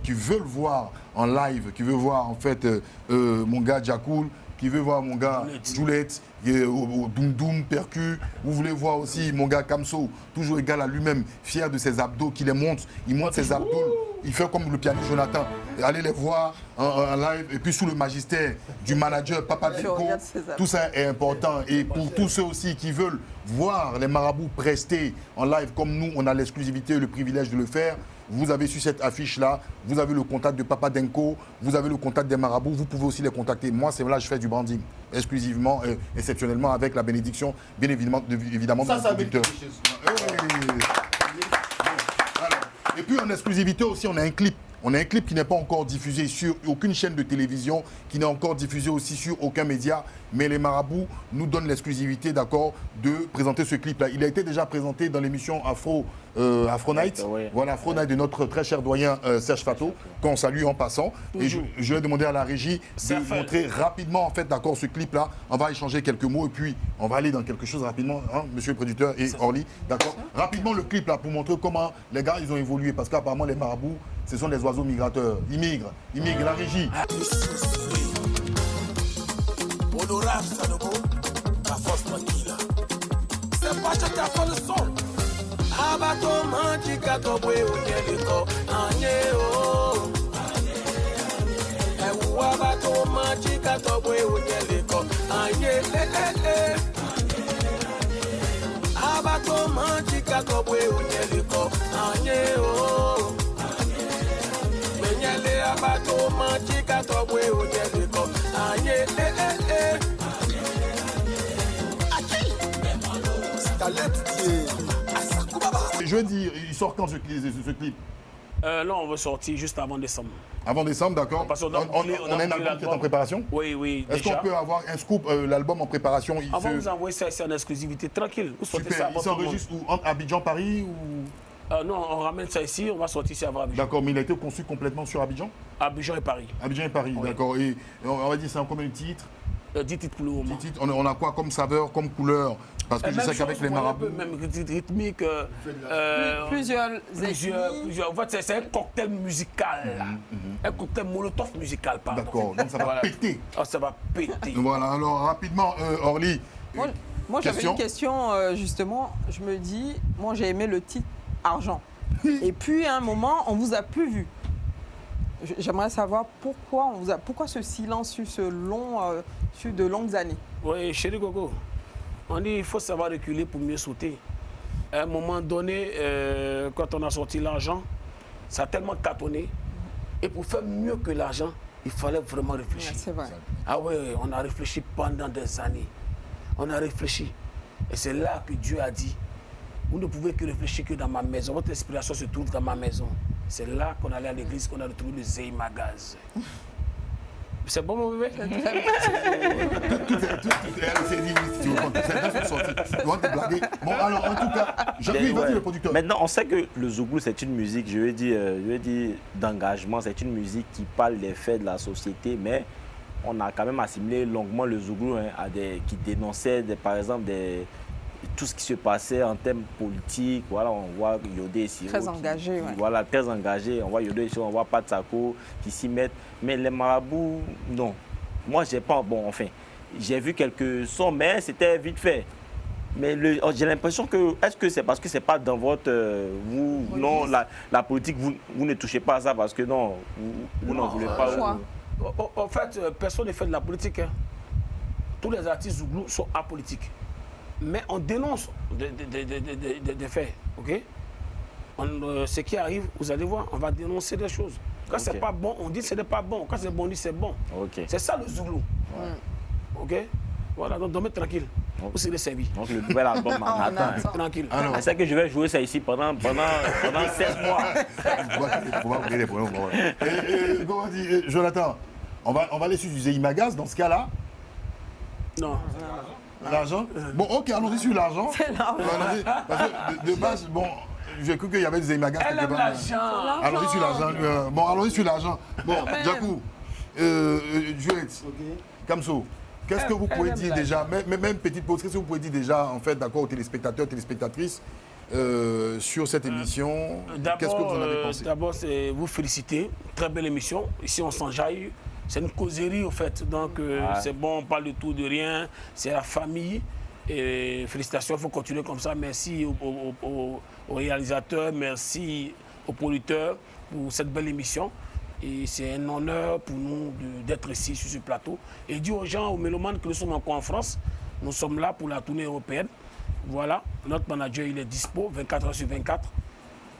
qui veulent voir en live, qui veulent voir, en fait, mon gars Jacoul, qui veut voir mon gars Juliette, au Doum Doum, Percu. Vous voulez voir aussi mon gars Kamso, toujours égal à lui-même, fier de ses abdos, qui les montre. Il montre ses abdos, il fait comme le pianiste Jonathan. Et allez les voir en live. Et puis sous le magistère du manager Papa Denko, tout ça est important. Et pour tous ceux aussi qui veulent voir les marabouts prester en live comme nous, on a l'exclusivité et le privilège de le faire. Vous avez sur cette affiche-là, vous avez le contact de Papa Denko, vous avez le contact des marabouts, vous pouvez aussi les contacter. Moi, c'est là, je fais du branding exclusivement, exceptionnellement, avec la bénédiction, bien évidemment, de mon producteur. Et puis, en exclusivité aussi, on a un clip. On a un clip qui n'est pas encore diffusé sur aucune chaîne de télévision, qui n'est encore diffusé aussi sur aucun média. Mais les marabouts nous donnent l'exclusivité, d'accord, de présenter ce clip-là. Il a été déjà présenté dans l'émission Afro Night. Voilà, Afro Night de notre très cher doyen Serge Fato, qu'on salue en passant. Et je vais demander à la régie de montrer rapidement, en fait, d'accord, ce clip-là. On va échanger quelques mots et puis on va aller dans quelque chose rapidement, hein, monsieur le producteur et Orly, d'accord. Rapidement le clip là pour montrer comment les gars ils ont évolué parce qu'apparemment les marabouts, ce sont des oiseaux migrateurs. Ils migrent, la régie. Honorable Sanogo, la force tranquille. C'est pas que t'as pas le son. Abato manchika tobwe unyelito anyeo. Ewu abato manchika tobwe unyelito anyele. Abato manchika tobwe unyelito anyeo. Menyele abato manchika tobwe unyelito anyele. Je veux dire, il sort quand ce clip? Là, on va sortir juste avant décembre. Avant décembre, d'accord. On a un album qui est en préparation? Oui, Est-ce qu'on peut avoir un scoop, l'album en préparation? On va vous envoyer ça en exclusivité, tranquille. Vous sortez super. Ça Il s'enregistre où? Entre Abidjan, Paris ou... Non, on ramène ça ici, on va sortir ça avant Abidjan. D'accord, mais il a été conçu complètement sur Abidjan? Abidjan et Paris. Abidjan et Paris, oui. D'accord. Et on va dire, c'est en combien de titres? 10 titres pour le moment. 10 titres. On a quoi comme saveur, comme couleur? Parce que je sais qu'avec les marabouts... Même rythmique, plusieurs. En fait, c'est un cocktail musical. Un cocktail molotov musical, pardon. D'accord, donc ça va péter. Oh, ça va péter. Voilà, alors rapidement, Orly. Moi j'avais une question, justement. Je me dis, moi j'ai aimé le titre Argent. Et puis à un moment, on vous a plus vu. J'aimerais savoir pourquoi ce silence sur sur de longues années. Oui, chérie Gogo, on dit qu'il faut savoir reculer pour mieux sauter. À un moment donné, quand on a sorti l'argent, ça a tellement cartonné. Et pour faire mieux que l'argent, il fallait vraiment réfléchir. Ouais, c'est vrai. Ah oui, on a réfléchi pendant des années. On a réfléchi. Et c'est là que Dieu a dit, vous ne pouvez que réfléchir que dans ma maison. Votre inspiration se trouve dans ma maison. C'est là qu'on allait à l'église, qu'on a retrouvé le Zeimagaz. C'est bon, mon bébé? Bon, alors, en tout cas, vas-y, le producteur. Maintenant, on sait que le Zouglou, c'est une musique, je veux dire d'engagement, c'est une musique qui parle des faits de la société, mais on a quand même assimilé longuement le Zouglou à qui dénonçait, par exemple, tout ce qui se passait en termes politiques. Voilà, on voit Yodé et Siro. Très engagé, oui. Voilà, très engagé. On voit Yodé et Siro, on voit Patsako qui s'y mettent. Mais les marabouts, non. Moi, j'ai pas... Bon, enfin, j'ai vu quelques sons, mais c'était vite fait. Mais j'ai l'impression que... Est-ce que c'est parce que c'est pas dans votre... non, la politique, vous ne touchez pas à ça parce que non, vous n'en voulez pas. En fait, personne ne fait de la politique. Hein. Tous les artistes Zouglou sont apolitiques. Mais on dénonce des faits, ok? Ce qui arrive, vous allez voir, on va dénoncer des choses. Quand c'est pas bon, on dit que ce n'est pas bon. Quand c'est bon, on dit que c'est bon. C'est ça le Zouglou. Ok? Voilà, donc dormez tranquille. Vous serez servi. Donc le nouvel album Manhattan. Tranquille. C'est que je vais jouer ça ici pendant 16 mois. Comment dire, Jonathan, on va aller sur du Zeimagaz dans ce cas-là? Non. L'argent? Bon, ok, allons-y sur l'argent. C'est l'argent. Parce que de base, bon, j'ai cru qu'il y avait des Zeimagaz. Elle aime l'argent. Allons-y sur l'argent. Bon, allons-y sur l'argent. Bon, Djakou, Juliette, Kamso, qu'est-ce que vous pouvez dire déjà, même petite pause, qu'est-ce que vous pouvez dire déjà, en fait, d'accord, aux téléspectateurs, téléspectatrices, sur cette émission? Qu'est-ce que vous en avez pensé? D'abord, c'est vous féliciter. Très belle émission. Ici, on s'enjaille. C'est une causerie, au fait. Donc, c'est bon, on parle de tout, de rien. C'est la famille. Et félicitations, il faut continuer comme ça. Merci aux réalisateurs, merci aux producteurs pour cette belle émission. Et c'est un honneur pour nous d'être ici sur ce plateau. Et dire aux gens, aux mélomanes que nous sommes encore en France, nous sommes là pour la tournée européenne. Voilà, notre manager, il est dispo 24 heures sur 24.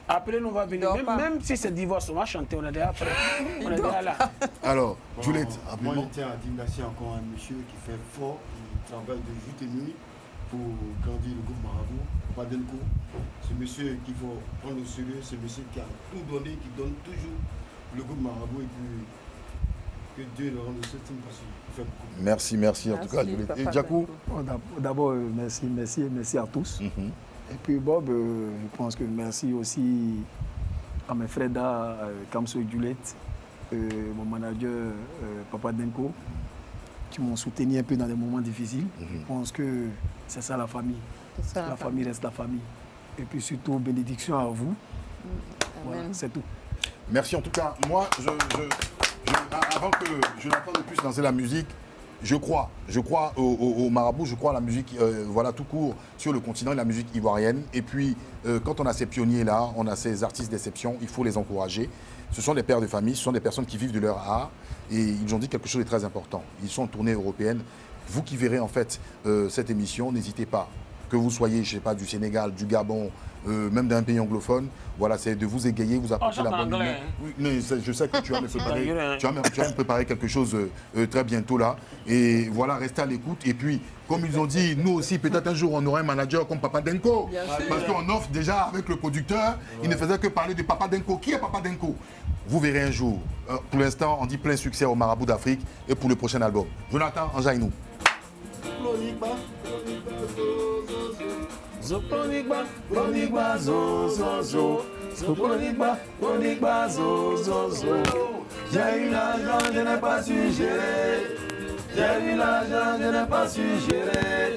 Appelez-nous, on va venir. Même si c'est divorce, on va chanter, on est déjà prêt. On est déjà là. Alors, Juliette, moi, je tiens à dire merci encore à un monsieur qui fait fort, qui travaille de jour et nuit pour grandir le groupe Marabout, Padenko. Ce monsieur qu'il faut prendre au sérieux, ce monsieur qui a tout donné, qui donne toujours le groupe Marabout et puis que Dieu le rende ce team parce qu'il fait beaucoup. Merci en tout cas. Et Djakou? D'abord, merci à tous. Et puis Bob, je pense que merci aussi à mes frères Kamso Juliette, mon manager Papa Denko, qui m'ont soutenu un peu dans des moments difficiles. Je pense que c'est ça la famille. La famille reste la famille. Et puis surtout, bénédiction à vous. Voilà, c'est tout. Merci en tout cas. Moi, avant que je n'entende plus lancer la musique, je crois au marabout, je crois à la musique, voilà, tout court, sur le continent, la musique ivoirienne. Et puis, quand on a ces pionniers-là, on a ces artistes d'exception, il faut les encourager. Ce sont des pères de famille, ce sont des personnes qui vivent de leur art. Et ils ont dit quelque chose de très important. Ils sont en tournée européenne. Vous qui verrez en fait cette émission, n'hésitez pas. Que vous soyez, je ne sais pas, du Sénégal, du Gabon, même d'un pays anglophone, voilà, c'est de vous égayer, vous apporter la bonne humeur. Oui, mais je sais que tu vas me préparer quelque chose très bientôt là. Et voilà, restez à l'écoute. Et puis, comme ils ont dit, nous aussi, peut-être un jour, on aura un manager comme Papa Denko. Parce qu'on offre déjà avec le producteur, il ne faisait que parler de Papa Denko. Qui est Papa Denko? Vous verrez un jour. Pour l'instant, on dit plein succès au Marabout d'Afrique et pour le prochain album. Jonathan, enjaille-nous. Zoponigba, zo, zo, zo. Zoponigba, zo, zo, zo. J'ai eu l'argent, je n'ai pas su gérer. J'ai eu l'argent, je n'ai pas su gérer.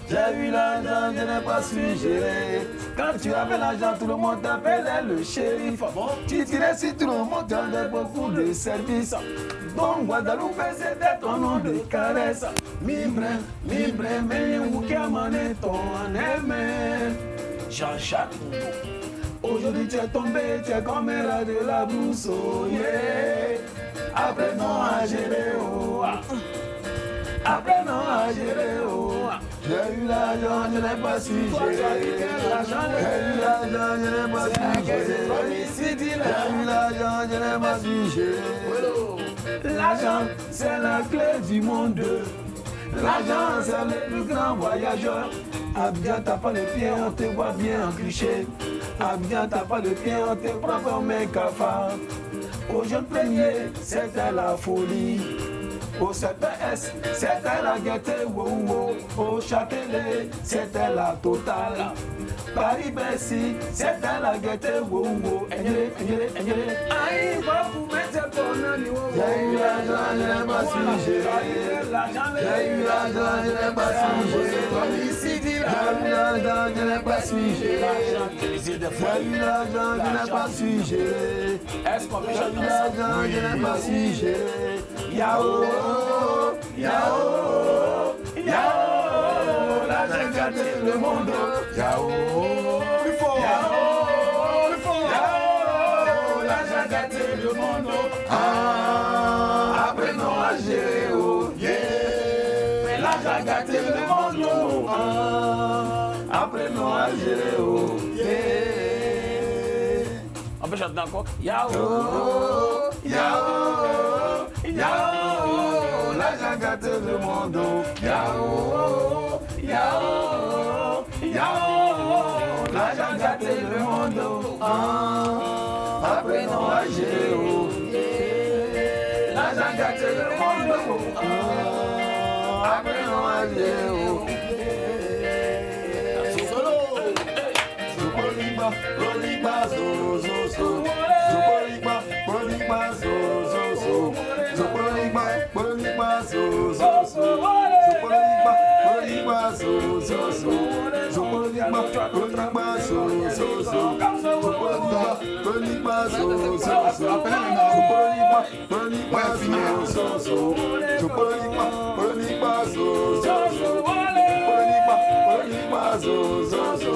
J'ai eu l'argent, je n'ai pas su gérer. Quand tu avais l'argent, tout le monde t'appelait le shérif. Tu tirais sur tout le monde, tu avais beaucoup de services. Bon, Guadeloupe, c'était ton nom de caresse. Mibrem, Wukamane, ton aimé. Jean-Jacques Moudou. Aujourd'hui, tu es tombé, tu es comme un rat de la brousseau. Apprenons à gérer, oh. Apprenons à gérer, oh. J'ai eu l'argent, je n'ai pas su gérer. J'ai eu l'argent, je n'ai pas su gérer. J'ai eu l'argent, je n'ai pas su gérer. L'argent, c'est la clé du monde. L'argent, c'est le plus grand voyageur. Abidjan, t'as pas le pied, on te voit bien en cliché. Abidjan, t'as pas le pied, on te prend comme un cafard. Au jeune premier, c'était la folie. Au CPS, c'était la gaieté, wow. Au Châtelet, c'était la totale. Paris-Bercy, c'était la gaieté, wow. Aïe, va vous mettre ton niveau. J'ai eu l'argent, je n'ai pas su gérer. J'ai eu l'argent, je n'ai pas su gérer. J'ai eu l'argent, je n'ai pas su gérer. J'ai eu l'argent, je n'ai pas su gérer. J'ai eu l'argent, je n'ai pas su gérer. Yao, yao, yao, l'argent gâte le monde. Yao, yao, l'argent gâte le monde. Apprenons à gérer, oh, yeah. L'argent gâte le monde. Apprenons à gérer, oh, yeah. On peut chanter encore. Yao, yao, yao, l'argent gâte le monde. Yao, yao, yao, l'argent gâte le monde. Apprenons à gérer, oh, yeah. L'argent gâte le monde. Apprenons à gérer, oh, yeah. Solo, Zopoligba, zo, zo, zo. Zopoligba, zo, zo, zo. Zopoligba, zo, zo, zo. Zopoligba, zo, zo, zo. Zopoligba, zo, zo, zo. Zopoligba, zo, zo, zo. Zopoligba, zo, zo, zo. Zopoligba, zo, zo, zo. Zopoligba, zo, zo, zo.